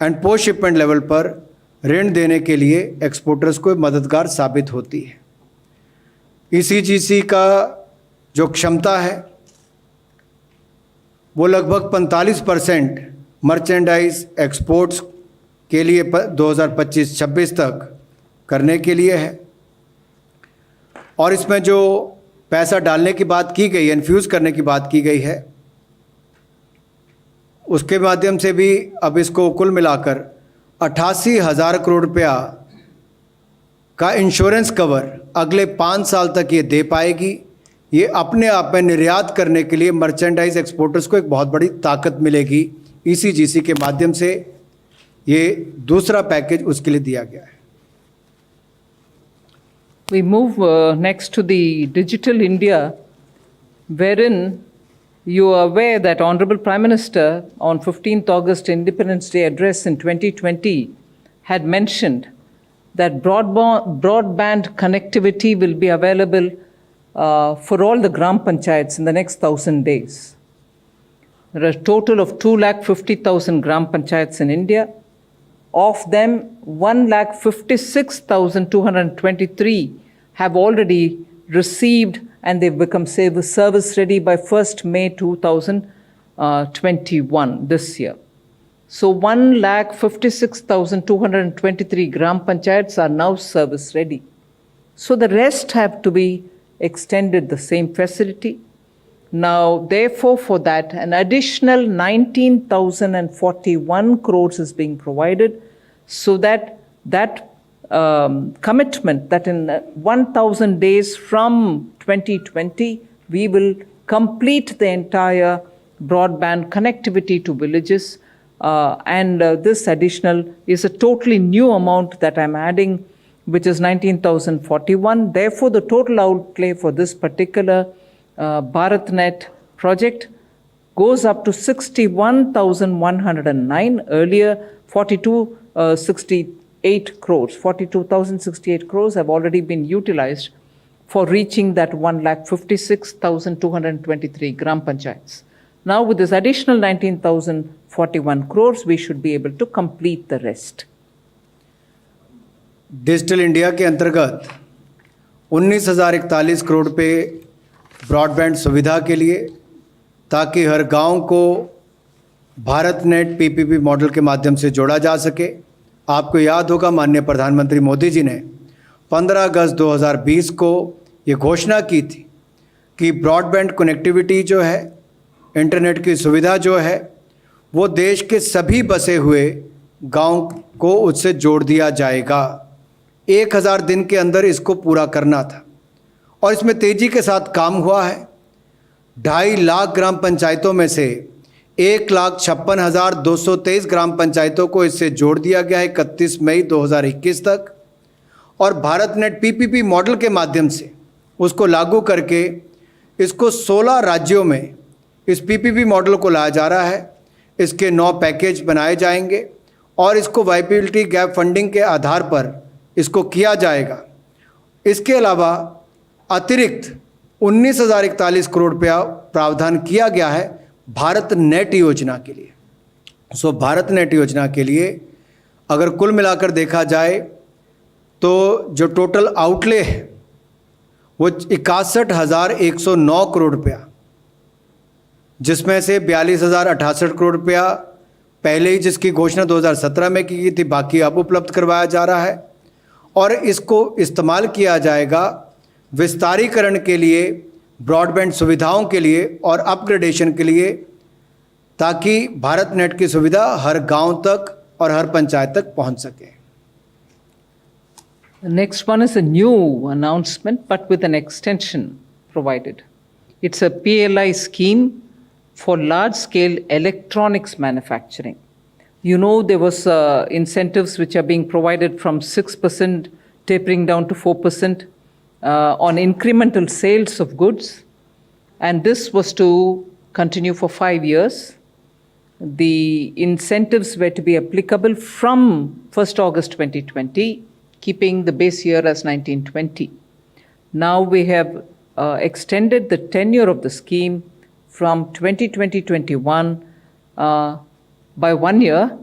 एंड पोस्ट शिपमेंट लेवल पर ऋण देने के लिए एक्सपोर्टर्स को मददगार साबित होती है। ECGC का जो क्षमता है वो लगभग 45% मर्चेंडाइज एक्सपोर्ट्स के लिए 2025-26 तक करने के लिए है। और इसमें जो पैसा डालने की बात की गई, इन्फ्यूज़ करने की बात की गई है, उसके माध्यम से भी अब इसको कुल मिलाकर 88,000 करोड़ रुपया का इंश्योरेंस कवर अगले 5 साल तक ये दे पाएगी। ये अपने आप में निर्यात करने के लिए मर्चेंडाइज एक्सपोर्टर्स को एक बहुत बड़ी ताकत मिलेगी। ECGC के माध्यम से ये दूसरा पैकेज उसके लिए दिया गया है। We move next to the Digital India, wherein you are aware that Honorable Prime Minister on 15th August Independence Day address in 2020 had mentioned that broadband connectivity will be available for all the Gram Panchayats in the next 1,000 days. There are a total of 250,000 Gram Panchayats in India. Of them, 156,223 have already received and they've become service ready by 1st May 2021 this year. So 156,223 Gram Panchayats are now service ready. So the rest have to be extended the same facility. Now, therefore, for that, an additional 19,041 crores is being provided, so that commitment that in 1,000 days from 2020, we will complete the entire broadband connectivity to villages. This additional is a totally new amount that I'm adding, which is 19,041. Therefore, the total outlay for this particular BharatNet project goes up to 61,109. Earlier, 42,068 crores have already been utilized for reaching that 156,223 Gram Panchayats. Now, with this additional 19,041 crores, we should be able to complete the rest. Digital India के अंतर्गत 19,041 करोड़ पे broadband सुविधा के लिए, ताकि हर गांव को BharatNet PPP model के माध्यम से जोड़ा जा सके। आपको याद होगा माननीय प्रधानमंत्री मोदी जी ने 15 अगस्त 2020 को ये घोषणा की थी कि ब्रॉडबैंड कनेक्टिविटी जो है, इंटरनेट की सुविधा जो है, वो देश के सभी बसे हुए गांव को उससे जोड़ दिया जाएगा। 1000 दिन के अंदर इसको पूरा करना था और इसमें तेज़ी के साथ काम हुआ है। 2.5 लाख ग्राम पंचायतों में से 1,56,223 ग्राम पंचायतों को इससे जोड़ दिया गया है 31 मई 2021 तक। और भारतनेट PPP मॉडल के माध्यम से उसको लागू करके इसको 16 राज्यों में इस PPP मॉडल को लाया जा रहा है। इसके 9 पैकेज बनाए जाएंगे और इसको वाइबिलिटी गैप फंडिंग के आधार पर इसको किया जाएगा। इसके अलावा अतिरिक्त 19,041 करोड़ रुपया प्रावधान किया गया है भारत नेट योजना के लिए। सो भारत नेट योजना के लिए अगर कुल मिलाकर देखा जाए तो जो टोटल आउटले है वो 61,109 करोड़ रुपया, जिसमें से 42,068 करोड़ रुपया पहले ही जिसकी घोषणा 2017 में की गई थी, बाकी अब उपलब्ध करवाया जा रहा है। और इसको इस्तेमाल किया जाएगा विस्तारीकरण के लिए, ब्रॉडबैंड सुविधाओं के लिए और अपग्रेडेशन के लिए, ताकि भारत नेट की सुविधा हर गांव तक और हर पंचायत तक पहुंच सके। Next one is a new announcement, but with an extension provided. It's a PLI scheme for large-scale electronics manufacturing. You know, there was incentives which are being provided from 6% tapering down to 4% on incremental sales of goods. And this was to continue for 5 years. the incentives were to be applicable from 1st August 2020, keeping the base year as 1920. Now we have extended the tenure of the scheme from 2020-21 by 1 year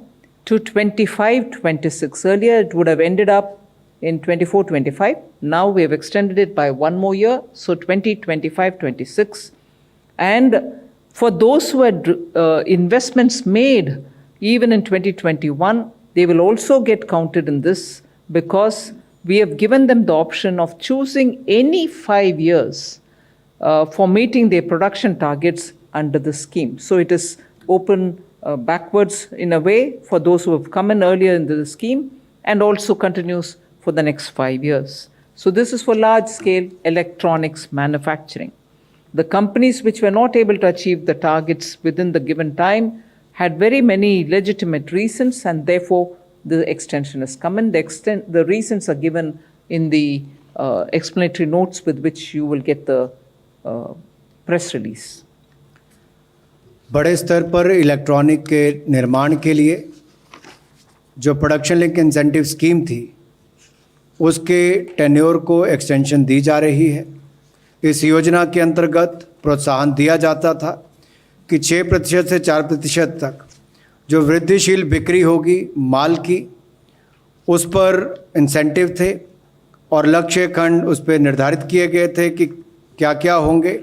to 25-26. Earlier it would have ended up in 24-25. Now we have extended it by 1 more year, so 2025-26. And for those who had investments made even in 2021, they will also get counted in this, because we have given them the option of choosing any 5 years for meeting their production targets under the scheme. So it is open backwards in a way for those who have come in earlier into the scheme, and also continues for the next 5 years. So this is for large-scale electronics manufacturing. The companies which were not able to achieve the targets within the given time had very many legitimate reasons, and therefore the extension has come in. The reasons are given in the explanatory notes with which you will get the press release. बड़े स्तर पर electronic के निर्माण के लिए जो production link incentive scheme थी, उसके टेन्योर को एक्सटेंशन दी जा रही है। इस योजना के अंतर्गत प्रोत्साहन दिया जाता था कि 6% से 4% तक जो वृद्धिशील बिक्री होगी माल की, उस पर इंसेंटिव थे और लक्ष्य खंड उस पर निर्धारित किए गए थे कि क्या क्या होंगे,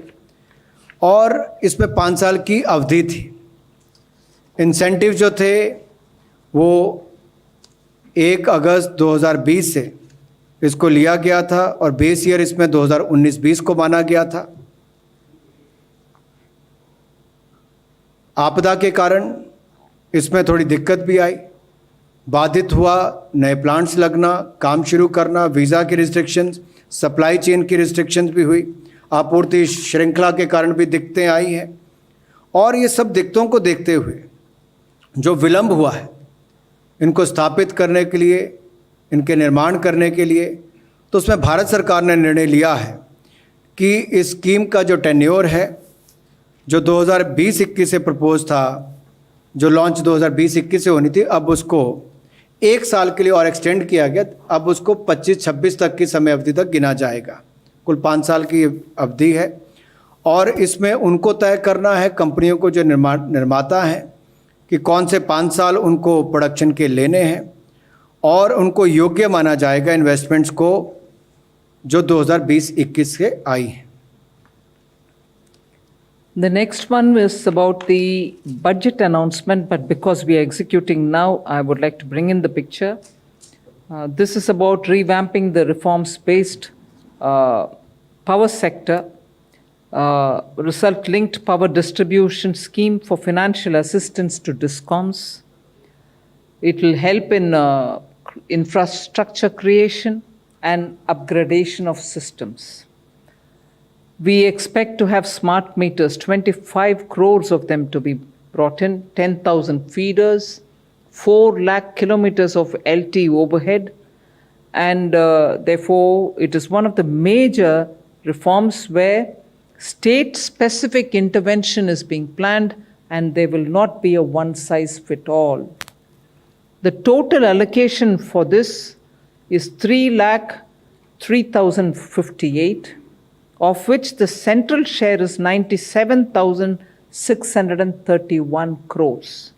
और इसमें 5 साल की अवधि थी। इंसेंटिव जो थे वो 1 अगस्त 2020 से इसको लिया गया था, और बेस ईयर इसमें 2019-20 को माना गया था। आपदा के कारण इसमें थोड़ी दिक्कत भी आई, बाधित हुआ, नए प्लांट्स लगना, काम शुरू करना, वीज़ा की रिस्ट्रिक्शंस, सप्लाई चेन की रिस्ट्रिक्शंस भी हुई, आपूर्ति श्रृंखला के कारण भी दिक्कतें आई हैं। और ये सब दिक्कतों को देखते हुए जो विलंब हुआ है इनको स्थापित करने के लिए, इनके निर्माण करने के लिए, तो उसमें भारत सरकार ने निर्णय लिया है कि इस स्कीम का जो टेन्योर है, जो 2020-21 से प्रपोज था, जो लॉन्च 2020-21 से होनी थी, अब उसको 1 साल के लिए और एक्सटेंड किया गया। अब उसको 25-26 तक की समय अवधि तक गिना जाएगा। कुल 5 साल की अवधि है, और इसमें उनको तय करना है, कंपनियों को जो निर्माता हैं, कि कौन से 5 साल उनको प्रोडक्शन के लेने हैं, और उनको योग्य माना जाएगा इन्वेस्टमेंट्स को जो 2020-21 से आई हैं। The next one is about the budget announcement, but because we are executing now, I would like to bring in the picture. This is about revamping the reforms-based power sector, result-linked power distribution scheme for financial assistance to DISCOMs. It will help in infrastructure creation and upgradation of systems. We expect to have smart meters, 25 crores of them to be brought in, 10,000 feeders, 4 lakh kilometers of LT overhead, and therefore it is one of the major reforms where state-specific intervention is being planned, and there will not be a one-size-fits-all. The total allocation for this is 3,03,058, of which the central share is 97,631 crores.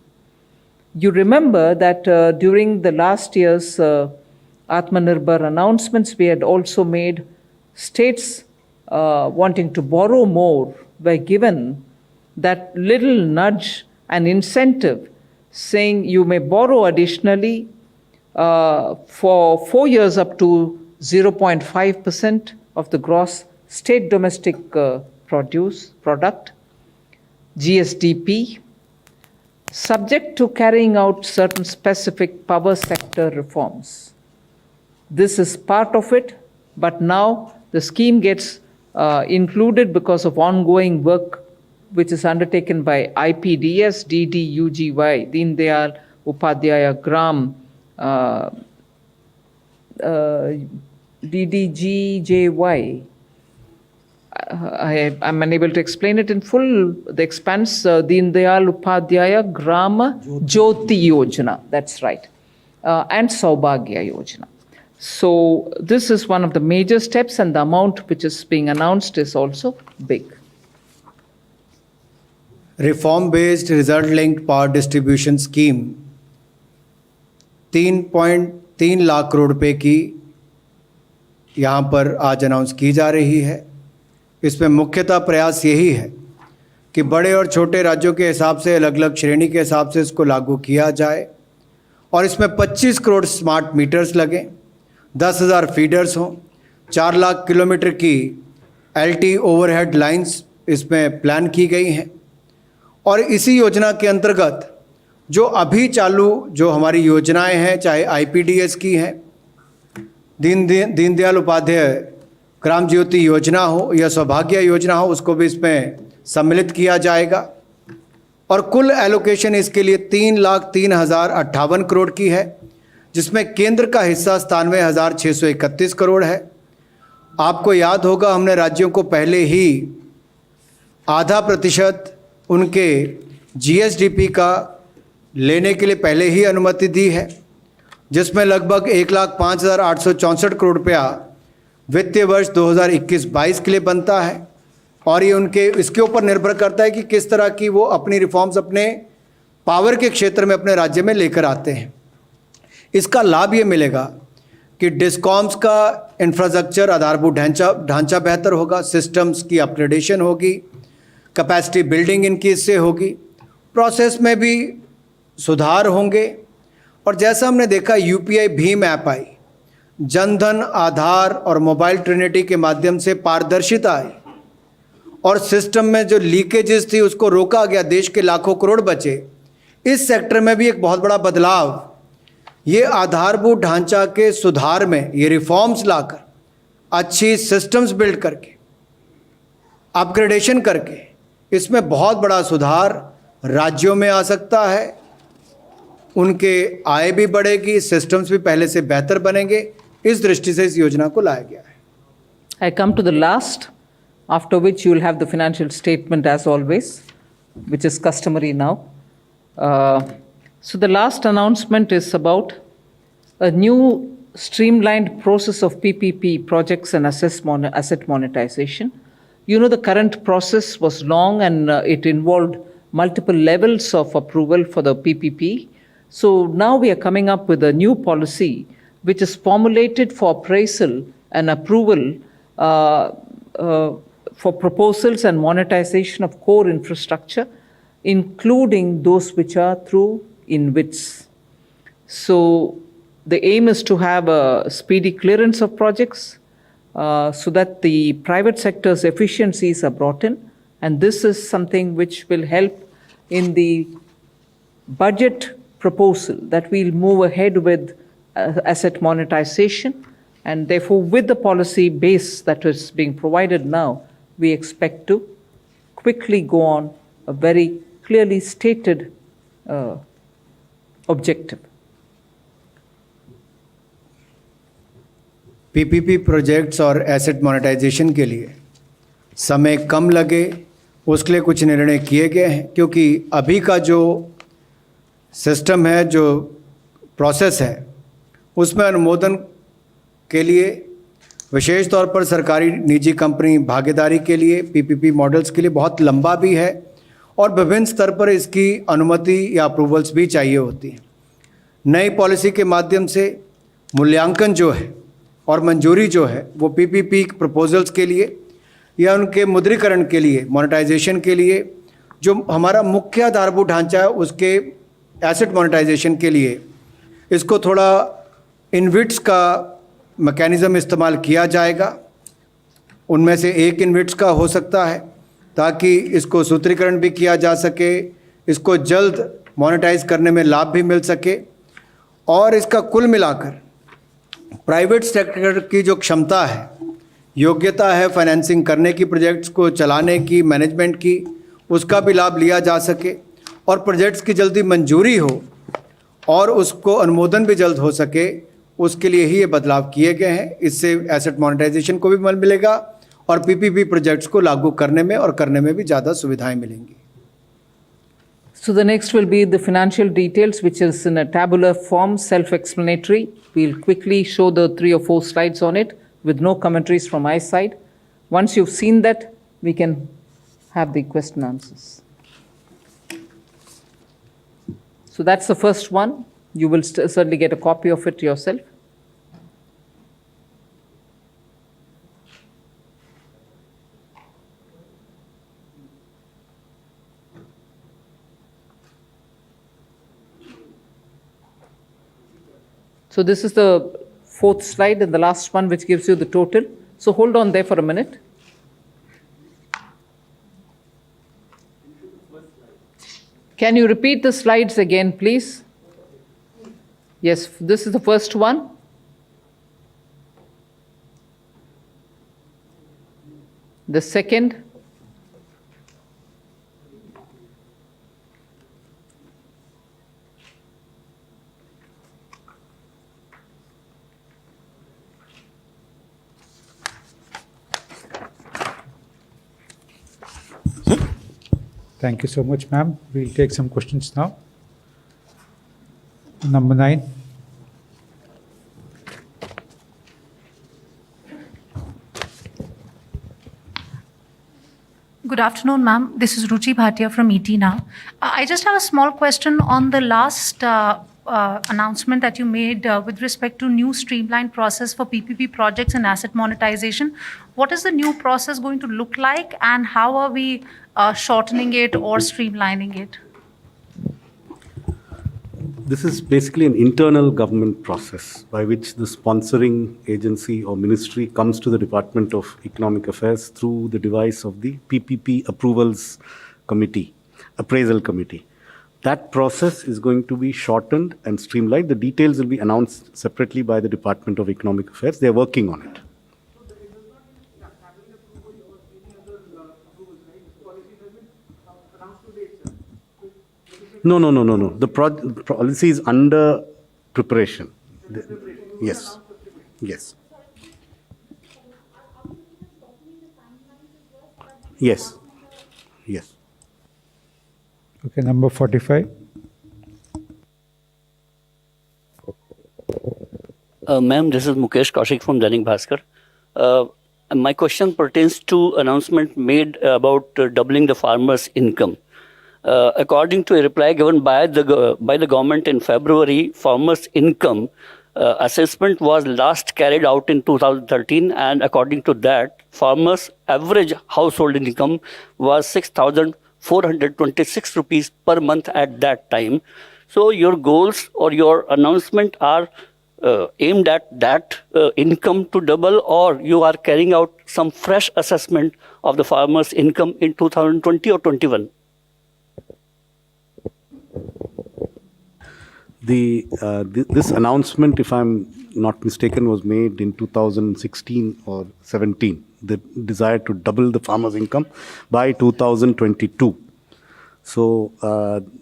You remember that during the last year's Atmanirbhar announcements, we had also made states wanting to borrow more were given that little nudge and incentive, saying you may borrow additionally for 4 years up to 0.5% of the gross state domestic product, GSDP, subject to carrying out certain specific power sector reforms. This is part of it, but now the scheme gets included because of ongoing work which is undertaken by IPDS, DDUGY, Deen Dayal Upadhyaya Gram, DDGJY. I'm unable to explain it in full. The expanse, Deen Dayal Upadhyaya Grama Jyoti Yojana, that's right, and Saubhagya Yojana. So this is one of the major steps, and the amount which is being announced is also big. Reform-based result-linked power distribution scheme 3.3 lakh crore रुपए की यहाँ पर आज announce की जा रही है। इसमें मुख्यतः प्रयास यही है कि बड़े और छोटे राज्यों के हिसाब से अलग अलग श्रेणी के हिसाब से इसको लागू किया जाए और इसमें 25 करोड़ स्मार्ट मीटर्स लगें, 10,000 फीडर्स हों, 4 लाख किलोमीटर की LT ओवरहेड लाइंस इसमें प्लान की गई हैं। और इसी योजना के अंतर्गत जो अभी चालू जो हमारी योजनाएं हैं, चाहे IPDS की हैं, दीनदयाल उपाध्याय ग्राम ज्योति योजना हो या सौभाग्य योजना हो, उसको भी इसमें सम्मिलित किया जाएगा। और कुल एलोकेशन इसके लिए 3,03,058 करोड़ की है, जिसमें केंद्र का हिस्सा 97,631 करोड़ है। आपको याद होगा हमने राज्यों को पहले ही आधा प्रतिशत उनके GSDP का लेने के लिए पहले ही अनुमति दी है, जिसमें लगभग 1,05,864 करोड़ रुपया वित्तीय वर्ष 2021-22 के लिए बनता है। और ये उनके इसके ऊपर निर्भर करता है कि किस तरह की वो अपनी रिफॉर्म्स अपने पावर के क्षेत्र में अपने राज्य में लेकर आते हैं। इसका लाभ ये मिलेगा कि डिस्कॉम्स का इंफ्रास्ट्रक्चर आधारभूत ढांचा बेहतर होगा, सिस्टम्स की अपग्रेडेशन होगी, कैपेसिटी बिल्डिंग इनकी इससे होगी, प्रोसेस में भी सुधार होंगे। और जैसा हमने देखा UPI भीम ऐप आई, जनधन, आधार और मोबाइल ट्रिनिटी के माध्यम से पारदर्शिता आई और सिस्टम में जो लीकेजेस थी उसको रोका गया, देश के लाखों करोड़ बचे। इस सेक्टर में भी एक बहुत बड़ा बदलाव, ये आधारभूत ढांचा के सुधार में ये रिफॉर्म्स लाकर अच्छी सिस्टम्स बिल्ड करके अपग्रेडेशन करके इसमें बहुत बड़ा सुधार राज्यों में आ सकता है। उनके आय भी बढ़ेगी, सिस्टम्स भी पहले से बेहतर बनेंगे। इस दृष्टि से इस योजना को लाया गया है। I come to the last, after which you will have the financial statement as always, which is customary now. So the last announcement is about a new streamlined process of PPP projects and asset monetization. You know, the current process was long and it involved multiple levels of approval for the PPP. So now we are coming up with a new policy which is formulated for appraisal and approval for proposals and monetization of core infrastructure, including those which are through InvITs. So the aim is to have a speedy clearance of projects so that the private sector's efficiencies are brought in, and this is something which will help in the budget proposal that we'll move ahead with asset monetization, and therefore with the policy base that is being provided now, we expect to quickly go on a very clearly stated objective. PPP projects और asset monetization के लिए समय कम लगे उसके लिए कुछ निर्णय किए गए हैं, क्योंकि अभी का जो सिस्टम है, जो प्रोसेस है, उसमें अनुमोदन के लिए विशेष तौर पर सरकारी निजी कंपनी भागीदारी के लिए PPP मॉडल्स के लिए बहुत लंबा भी है और विभिन्न स्तर पर इसकी अनुमति या अप्रूवल्स भी चाहिए होती हैं। नई पॉलिसी के माध्यम से मूल्यांकन जो है और मंजूरी जो है वो PPP प्रपोजल्स के लिए या उनके मुद्रीकरण के लिए, मोनेटाइजेशन के लिए, जो हमारा मुख्य आधारभूत ढांचा है उसके एसेट मोनेटाइजेशन के लिए इसको थोड़ा इनविट्स का मैकेनिज़्म इस्तेमाल किया जाएगा। उनमें से एक इनविट्स का हो सकता है ताकि इसको सूत्रीकरण भी किया जा सके, इसको जल्द मोनेटाइज करने में लाभ भी मिल सके और इसका कुल मिलाकर प्राइवेट सेक्टर की जो क्षमता है, योग्यता है फाइनेंसिंग करने की, प्रोजेक्ट्स को चलाने की, मैनेजमेंट की, उसका भी लाभ लिया जा सके और प्रोजेक्ट्स की जल्दी मंजूरी हो और उसको अनुमोदन भी जल्द हो सके, उसके लिए ही ये बदलाव किए गए हैं। इससे एसेट मोनेटाइजेशन को भी बल मिलेगा और पीपीपी प्रोजेक्ट्स को लागू करने में और करने में भी ज़्यादा सुविधाएं मिलेंगी. So the next will be the financial details, which is in a tabular form, self-explanatory. We'll quickly show the 3 or 4 slides on it with no commentaries from my side. Once you've seen that, we can have the question answers. So that's the first one. You will certainly get a copy of it yourself. So this is the 4th slide and the last one, which gives you the total. So hold on there for a minute. Can you repeat the slides again, please? Yes, this is the first one. The second. Thank you so much, ma'am. We'll take some questions now. Number 9. Good afternoon, ma'am. This is Ruchi Bhatia from ET Now. I just have a small question on the last announcement that you made with respect to new streamlined process for PPP projects and asset monetization. What is the new process going to look like, and how are we shortening it or streamlining it? This is basically an internal government process by which the sponsoring agency or ministry comes to the Department of Economic Affairs through the device of the PPP Approvals Committee, Appraisal Committee. That process is going to be shortened and streamlined. The details will be announced separately by the Department of Economic Affairs. They are working on it. No. The policy is under preparation. Yes. Yes. Yes. Yes. Okay, number 45. Ma'am, this is Mukesh Kaushik from Dainik Bhaskar. My question pertains to announcement made about doubling the farmers' income. According to a reply given by the government in February, farmers' income assessment was last carried out in 2013, and according to that, farmers' average household income was 6,426 rupees per month at that time. So your goals or your announcement are aimed at that income to double, or you are carrying out some fresh assessment of the farmers' income in 2020 or 21? This announcement, if I'm not mistaken, was made in 2016 or 17. The desire to double the farmers' income by 2022. So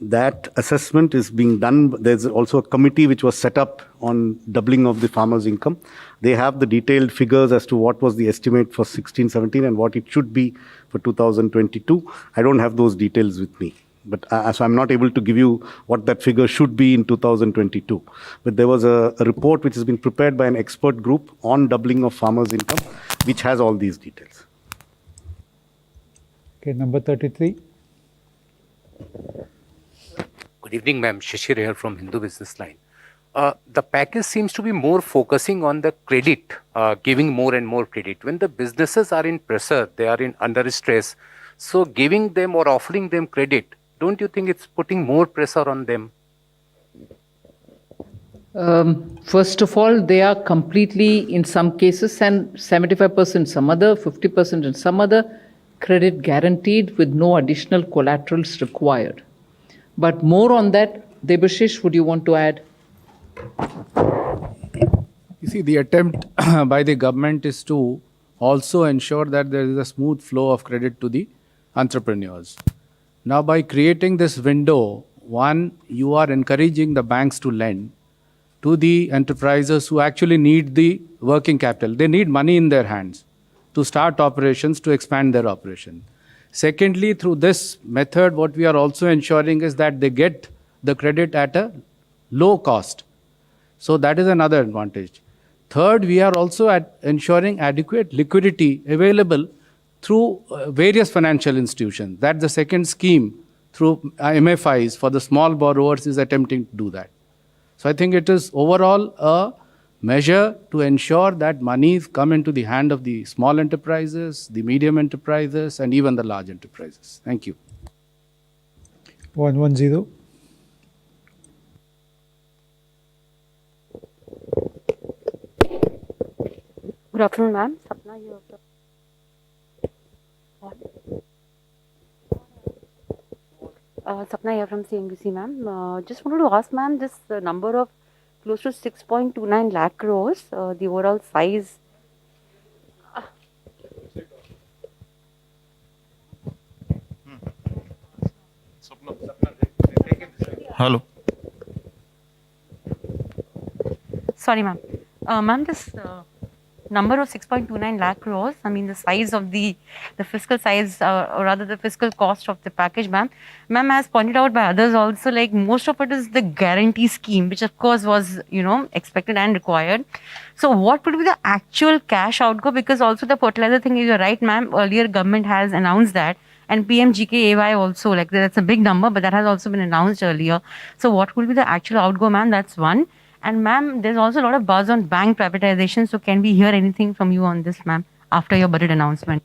that assessment is being done. There's also a committee which was set up on doubling of the farmers' income. They have the detailed figures as to what was the estimate for 16-17 and what it should be for 2022. I don't have those details with me. But so I'm not able to give you what that figure should be in 2022. But there was a report which has been prepared by an expert group on doubling of farmers' income, which has all these details. Okay, number 33. Good evening, ma'am. Shishir here from Hindu Business Line. The package seems to be more focusing on the credit, giving more and more credit. When the businesses are in pressure, they are under stress. So giving them or offering them credit, don't you think it's putting more pressure on them? First of all, they are completely, in some cases, and 75% some other, 50% in some other, credit guaranteed with no additional collaterals required. But more on that, Debashish, would you want to add? You see, the attempt by the government is to also ensure that there is a smooth flow of credit to the entrepreneurs. Now, by creating this window, one, you are encouraging the banks to lend to the enterprises who actually need the working capital. They need money in their hands to start operations, to expand their operation. Secondly, through this method, what we are also ensuring is that they get the credit at a low cost. So that is another advantage. Third, we are also ensuring adequate liquidity available through various financial institutions. That's the second scheme through MFIs for the small borrowers is attempting to do that. So I think it is overall a measure to ensure that monies come into the hand of the small enterprises, the medium enterprises, and even the large enterprises. Thank you. 110. Good afternoon, ma'am. Sapna here from Sapna here from CNBC, ma'am. Just wanted to ask, ma'am, this number of close to 6.29 lakh crores, the overall size. Hello. Sorry, ma'am. Ma'am, this number of 6.29 lakh crores, I mean, the size of the fiscal size, or rather the fiscal cost of the package, ma'am. Ma'am, as pointed out by others also, like most of it is the guarantee scheme, which of course was, expected and required. So what would be the actual cash outgo? Because also the fertilizer thing, you're right, ma'am, earlier government has announced that. And PMGKAY also, like that's a big number, but that has also been announced earlier. So what will be the actual outgo, ma'am? That's one. And ma'am, there's also a lot of buzz on bank privatization. So can we hear anything from you on this, ma'am, after your budget announcement?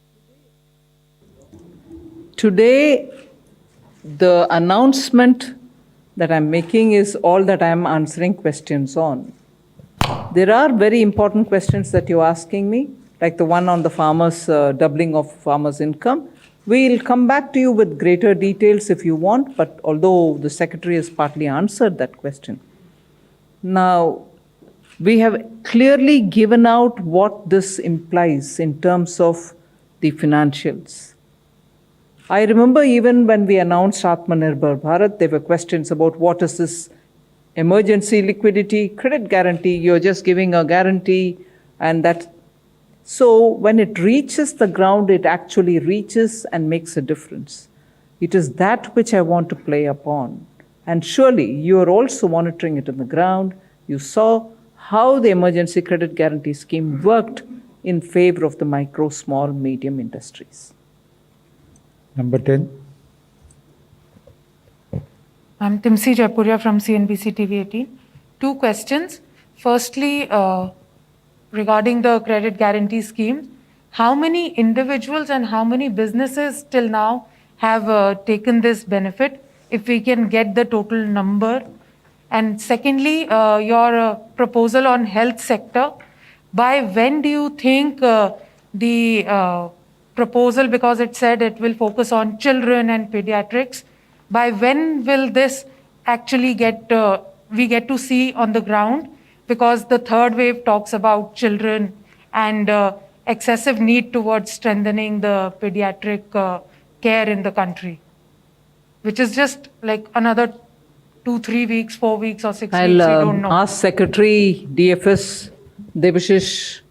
Today, the announcement that I'm making is all that I'm answering questions on. There are very important questions that you're asking me, like the one on the farmers, doubling of farmers' income. We'll come back to you with greater details if you want, but although the Secretary has partly answered that question. Now, we have clearly given out what this implies in terms of the financials. I remember even when we announced Atmanirbhar Bharat, there were questions about what is this emergency liquidity credit guarantee. You're just giving a guarantee, and that. So when it reaches the ground, it actually reaches and makes a difference. It is that which I want to play upon. And surely you are also monitoring it on the ground. You saw how the emergency credit guarantee scheme worked in favor of the micro, small, medium industries. Number 10. I'm Timsi Jaipuria from CNBC TV 18. Two questions. Firstly, regarding the credit guarantee scheme, how many individuals and how many businesses till now have taken this benefit? If we can get the total number. And secondly, your proposal on health sector, by when do you think the proposal, because it said it will focus on children and pediatrics, by when will this actually we get to see on the ground? Because the third wave talks about children and excessive need towards strengthening the pediatric care in the country, which is just like another 2-3 weeks, 4 weeks, or 6 weeks. We don't know. I'll ask Secretary DFS Debashish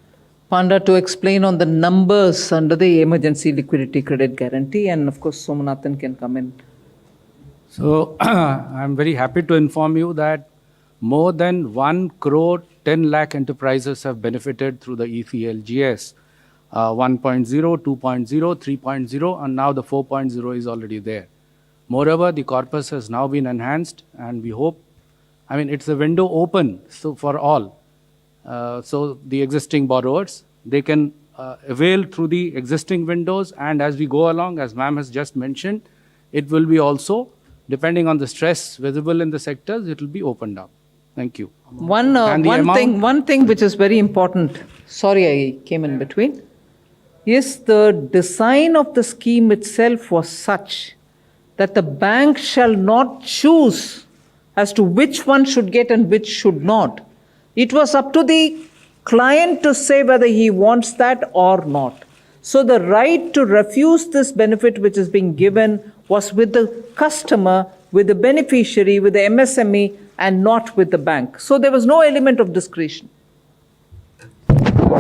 Panda to explain on the numbers under the emergency liquidity credit guarantee, and of course Somanathan can come in. So I'm very happy to inform you that more than 1 crore 10 lakh enterprises have benefited through the ECLGS 1.0, 2.0, 3.0, and now the 4.0 is already there. Moreover, the corpus has now been enhanced, and we hope, it's a window open so for all. So the existing borrowers, they can avail through the existing windows, and as we go along, as ma'am has just mentioned, it will be also, depending on the stress visible in the sectors, it will be opened up. Thank you. One thing which is very important, sorry I came in between, is the design of the scheme itself was such that the bank shall not choose as to which one should get and which should not. It was up to the client to say whether he wants that or not. So the right to refuse this benefit which is being given was with the customer, with the beneficiary, with the MSME, and not with the bank. So there was no element of discretion.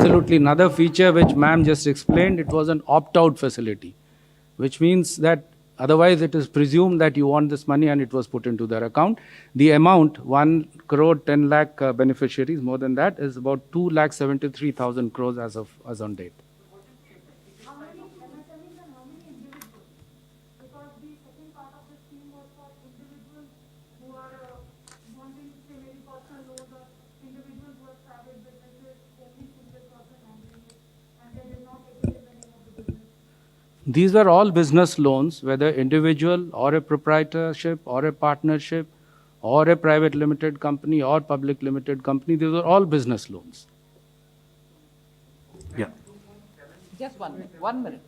absolutely another feature which ma'am just explained. It was an opt-out facility, which means that otherwise it is presumed that you want this money and it was put into their account. The amount, 1 crore 10 lakh beneficiaries, more than that, is about 2,73,000 crores as on date. These were all business loans, whether individual or a proprietorship or a partnership or a private limited company or public limited company. These were all business loans. Yeah. Just 1 minute. 1 minute.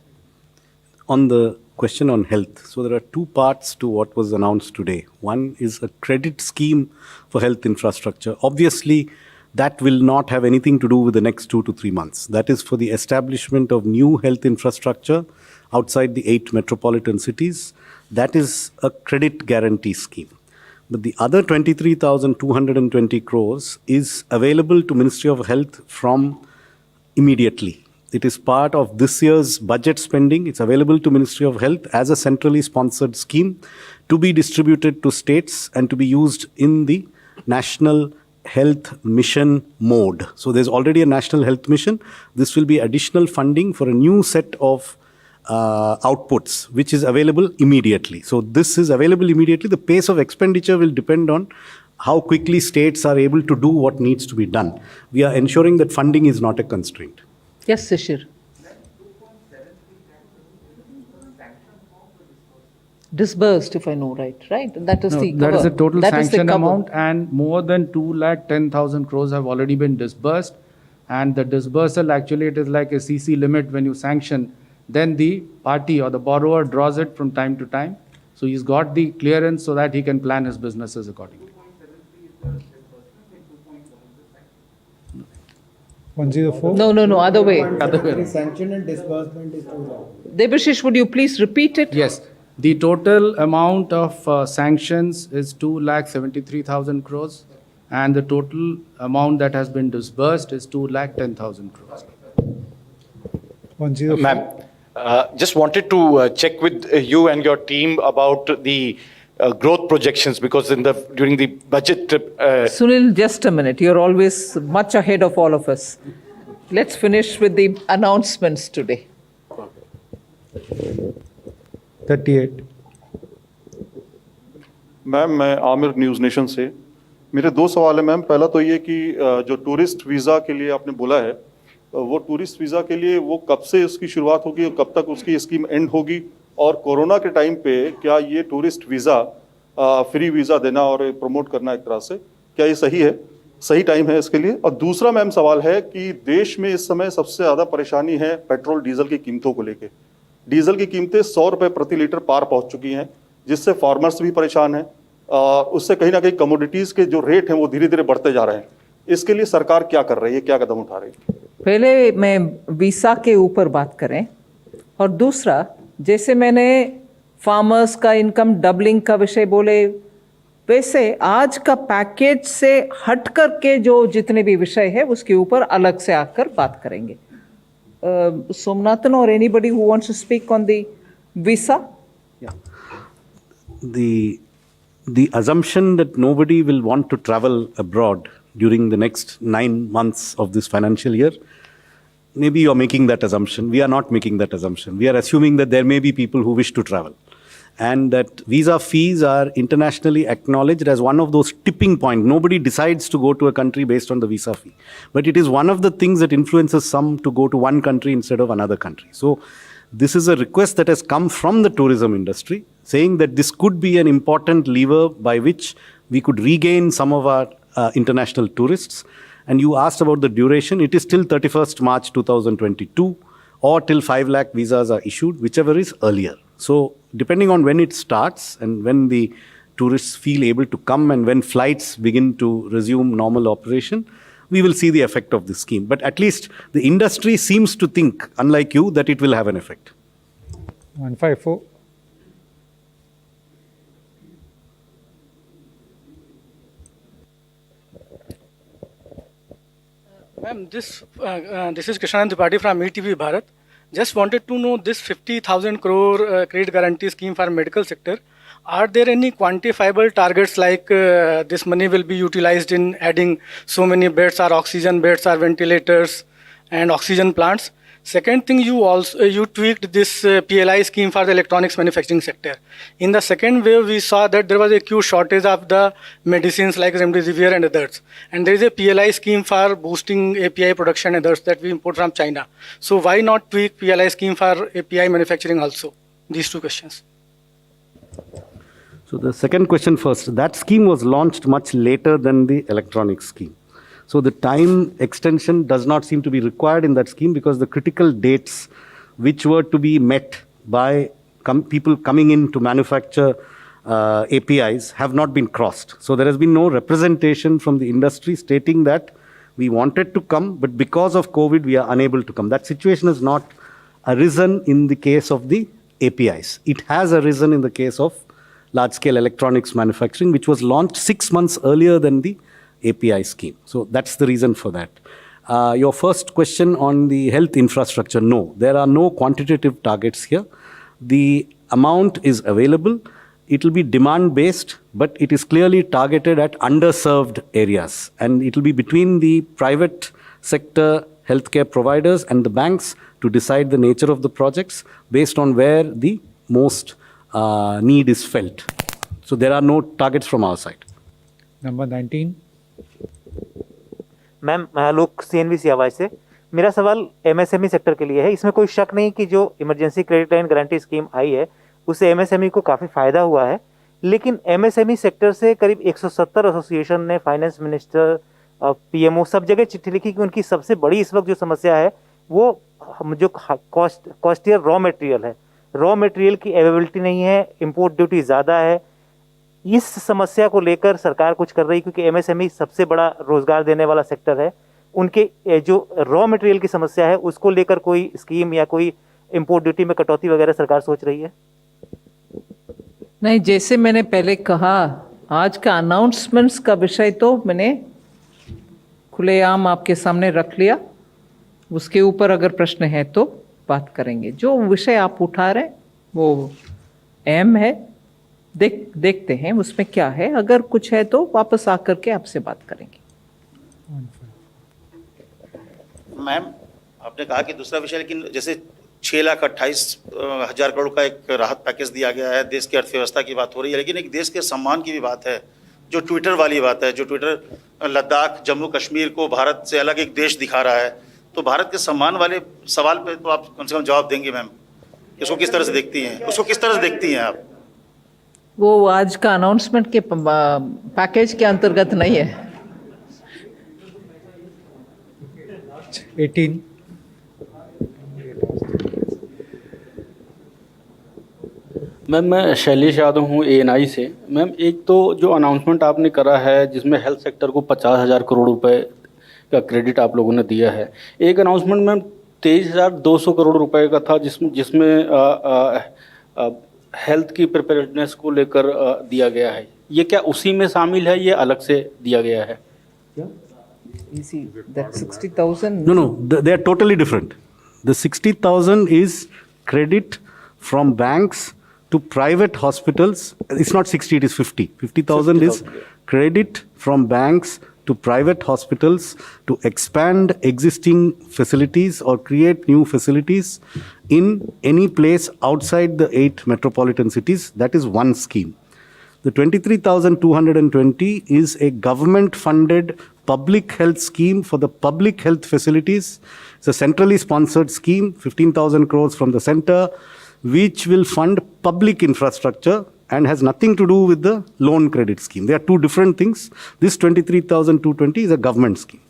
On the question on health, so there are two parts to what was announced today. One is a credit scheme for health infrastructure. Obviously, that will not have anything to do with the next 2 to 3 months. That is for the establishment of new health infrastructure outside the 8 metropolitan cities. That is a credit guarantee scheme. But the other 23,220 crores is available to Ministry of Health from immediately. It is part of this year's budget spending. It's available to Ministry of Health as a centrally sponsored scheme to be distributed to states and to be used in the National Health Mission mode. So there's already a National Health Mission. This will be additional funding for a new set of outputs, which is available immediately. So this is available immediately. The pace of expenditure will depend on how quickly states are able to do what needs to be done. We are ensuring that funding is not a constraint. Yes, Shishir. Disbursed, if I know right? That is No, the that cover. is the total That is the sanction cover. amount, and more than 2,10,000 crores have already been disbursed. And the disbursal, actually, it is like a CC limit when you sanction. Then the party or the borrower draws it from time to time. So he's got the clearance so that he can plan his businesses accordingly. 104? No, other way. Sanction and disbursement is too long. Debashish, would you please repeat it? Yes. The total amount of sanctions is 2,73,000 crores, and the total amount that has been disbursed is 2,10,000 crores. 104? Ma'am, just wanted to check with you and your team about the growth projections, because during the budget. Sunil, just a minute. You're always much ahead of all of us. Let's finish with the announcements today. 38. Ma'am, मैं Aamir news nation से। मेरे 2 सवाल हैं ma'am. पहला तो ये कि जो टूरिस्ट वीज़ा के लिए आपने बोला है, वो टूरिस्ट वीज़ा के लिए वो कब से उसकी शुरुआत होगी और कब तक उसकी स्कीम एंड होगी? और कोरोना के टाइम पे क्या ये टूरिस्ट वीज़ा फ्री वीज़ा देना और प्रमोट करना एक तरह से, क्या ये सही है, सही टाइम है इसके लिए? और दूसरा मैम सवाल है कि देश में इस समय सबसे ज़्यादा परेशानी है पेट्रोल डीजल की कीमतों को लेके। डीजल की कीमतें 100 रुपये प्रति लीटर पार पहुंच चुकी हैं, जिससे फार्मर्स भी परेशान हैं। उससे कहीं ना कहीं कमोडिटीज़ के जो रेट हैं वो धीरे धीरे बढ़ते जा रहे हैं। इसके लिए सरकार क्या कर रही है, क्या कदम उठा रही है? पहले मैं वीसा के ऊपर बात करें, और दूसरा, जैसे मैंने फार्मर्स का इनकम डबलिंग का विषय बोले, वैसे आज का पैकेज से हट कर के जो जितने भी विषय है उसके ऊपर अलग से आकर बात करेंगे। Somnathan or anybody who wants to speak on the visa? Yeah. The assumption that nobody will want to travel abroad during the next 9 months of this financial year, maybe you're making that assumption. We are not making that assumption. We are assuming that there may be people who wish to travel, and that visa fees are internationally acknowledged as one of those tipping points. Nobody decides to go to a country based on the visa fee, but it is one of the things that influences some to go to one country instead of another country. So this is a request that has come from the tourism industry, saying that this could be an important lever by which we could regain some of our international tourists. And you asked about the duration. It is till 31st March 2022, or till 5 lakh visas are issued, whichever is earlier. So depending on when it starts and when the tourists feel able to come and when flights begin to resume normal operation, we will see the effect of this scheme. But at least the industry seems to think, unlike you, that it will have an effect. 154. Ma'am, this is Krishan Tripathi from ETV Bharat. Just wanted to know this 50,000 crore credit guarantee scheme for medical sector. Are there any quantifiable targets like this money will be utilized in adding so many beds or oxygen beds or ventilators and oxygen plants? Second thing, you tweaked this PLI scheme for the electronics manufacturing sector. In the second wave, we saw that there was a acute shortage of the medicines like remdesivir and others. And there is a PLI scheme for boosting API production and others that we import from China. So why not tweak PLI scheme for API manufacturing also? These two questions. So the second question first. That scheme was launched much later than the electronics scheme. So the time extension does not seem to be required in that scheme because the critical dates which were to be met by people coming in to manufacture APIs have not been crossed. So there has been no representation from the industry stating that we wanted to come, but because of COVID, we are unable to come. That situation has not arisen in the case of the APIs. It has arisen in the case of large-scale electronics manufacturing, which was launched 6 months earlier than the API scheme. So that's the reason for that. Your first question on the health infrastructure, no, there are no quantitative targets here. The amount is available. It will be demand-based, but it is clearly targeted at underserved areas. And it will be between the private sector healthcare providers and the banks to decide the nature of the projects based on where the most need is felt. So there are no targets from our side. Number 19. Ma'am Alok CNBC आवाज से मेरा सवाल MSME sector के लिए है। इसमें कोई शक नहीं कि जो emergency credit line guarantee scheme आई है उससे MSME को काफ़ी फ़ायदा हुआ है, लेकिन MSME सेक्टर से करीब 170 एसोसिएशन ने फाइनेंस मिनिस्टर PMO सब जगह चिट्ठी लिखी कि उनकी सबसे बड़ी इस वक्त जो समस्या है वो जो कॉस्टियर रॉ मटेरियल है, रॉ मटेरियल की अवेलेबिलिटी नहीं है, इंपोर्ट ड्यूटी ज़्यादा है। इस समस्या को लेकर सरकार कुछ कर रही, क्योंकि MSME सबसे बड़ा रोजगार देने वाला सेक्टर है, उनके जो रॉ मटेरियल की समस्या है उसको लेकर कोई स्कीम या कोई इंपोर्ट ड्यूटी में कटौती वगैरह सरकार सोच रही है? नहीं, जैसे मैंने पहले कहा, आज का अनाउंसमेंट्स का विषय तो मैंने खुलेआम आपके सामने रख लिया। उसके ऊपर अगर प्रश्न है तो बात करेंगे। जो विषय आप उठा रहे हैं वो अहम है, देखते हैं उसमें क्या है। अगर कुछ है तो वापस आकर के आपसे बात करेंगे। मैम, आपने कहा कि दूसरा विषय, लेकिन जैसे 6,28,000 करोड़ का एक राहत पैकेज दिया गया है, देश की अर्थव्यवस्था की बात हो रही है, लेकिन एक देश के सम्मान की भी बात है। जो ट्विटर वाली बात है, जो ट्विटर लद्दाख जम्मू कश्मीर को भारत से अलग एक देश दिखा रहा है, तो भारत के सम्मान वाले सवाल पे तो आप कम से कम जवाब देंगे मैम। इसको किस तरह से देखती हैं, उसको किस तरह से देखती हैं आप? वो आज का अनाउंसमेंट के पैकेज के अंतर्गत नहीं है। 18. मैम, मैं शैलेश यादव हूँ ANI से। मैम, एक तो जो अनाउंसमेंट आपने करा है जिसमें हेल्थ सेक्टर को 50,000 करोड़ रुपए का क्रेडिट आप लोगों ने दिया है। एक अनाउंसमेंट मैम 23,200 करोड़ रुपए का था जिसमें हेल्थ की प्रिपेयर्डनेस को लेकर दिया गया है। ये क्या उसी में शामिल है, ये अलग से दिया गया है? That 60,000. No, they are totally different. The 60,000 is credit from banks to private hospitals. It's not 60, it is 50. 50,000 is credit from banks to private hospitals to expand existing facilities or create new facilities in any place outside the 8 metropolitan cities. That is one scheme. The 23,220 is a government-funded public health scheme for the public health facilities. It's a centrally sponsored scheme, 15,000 crores from the center, which will fund public infrastructure and has nothing to do with the loan credit scheme. They are two different things. This 23,220 is a government scheme.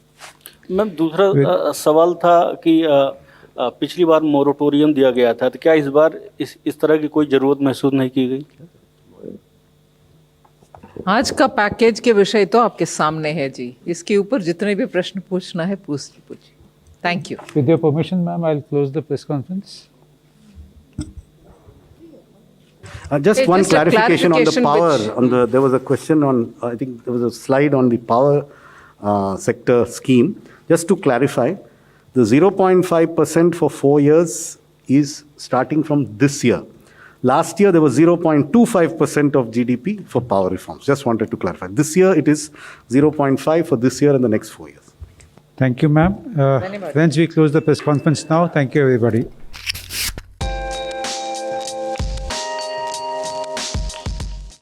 Ma'am, दूसरा सवाल था कि पिछली बार moratorium दिया गया था, तो क्या इस बार इस तरह की कोई ज़रूरत महसूस नहीं की गई? आज का पैकेज के विषय तो आपके सामने है जी। इसके ऊपर जितने भी प्रश्न पूछना है पूछिए। Thank you. With your permission, ma'am, I'll close the press conference. Just one clarification on the power. There was a question on, I think there was a slide on the power sector scheme. Just to clarify, the 0.5% for 4 years is starting from this year. Last year, there was 0.25% of GDP for power reforms. Just wanted to clarify. This year, it is 0.5 for this year and the next 4 years. Thank you, ma'am. Friends, we close the press conference now. Thank you, everybody.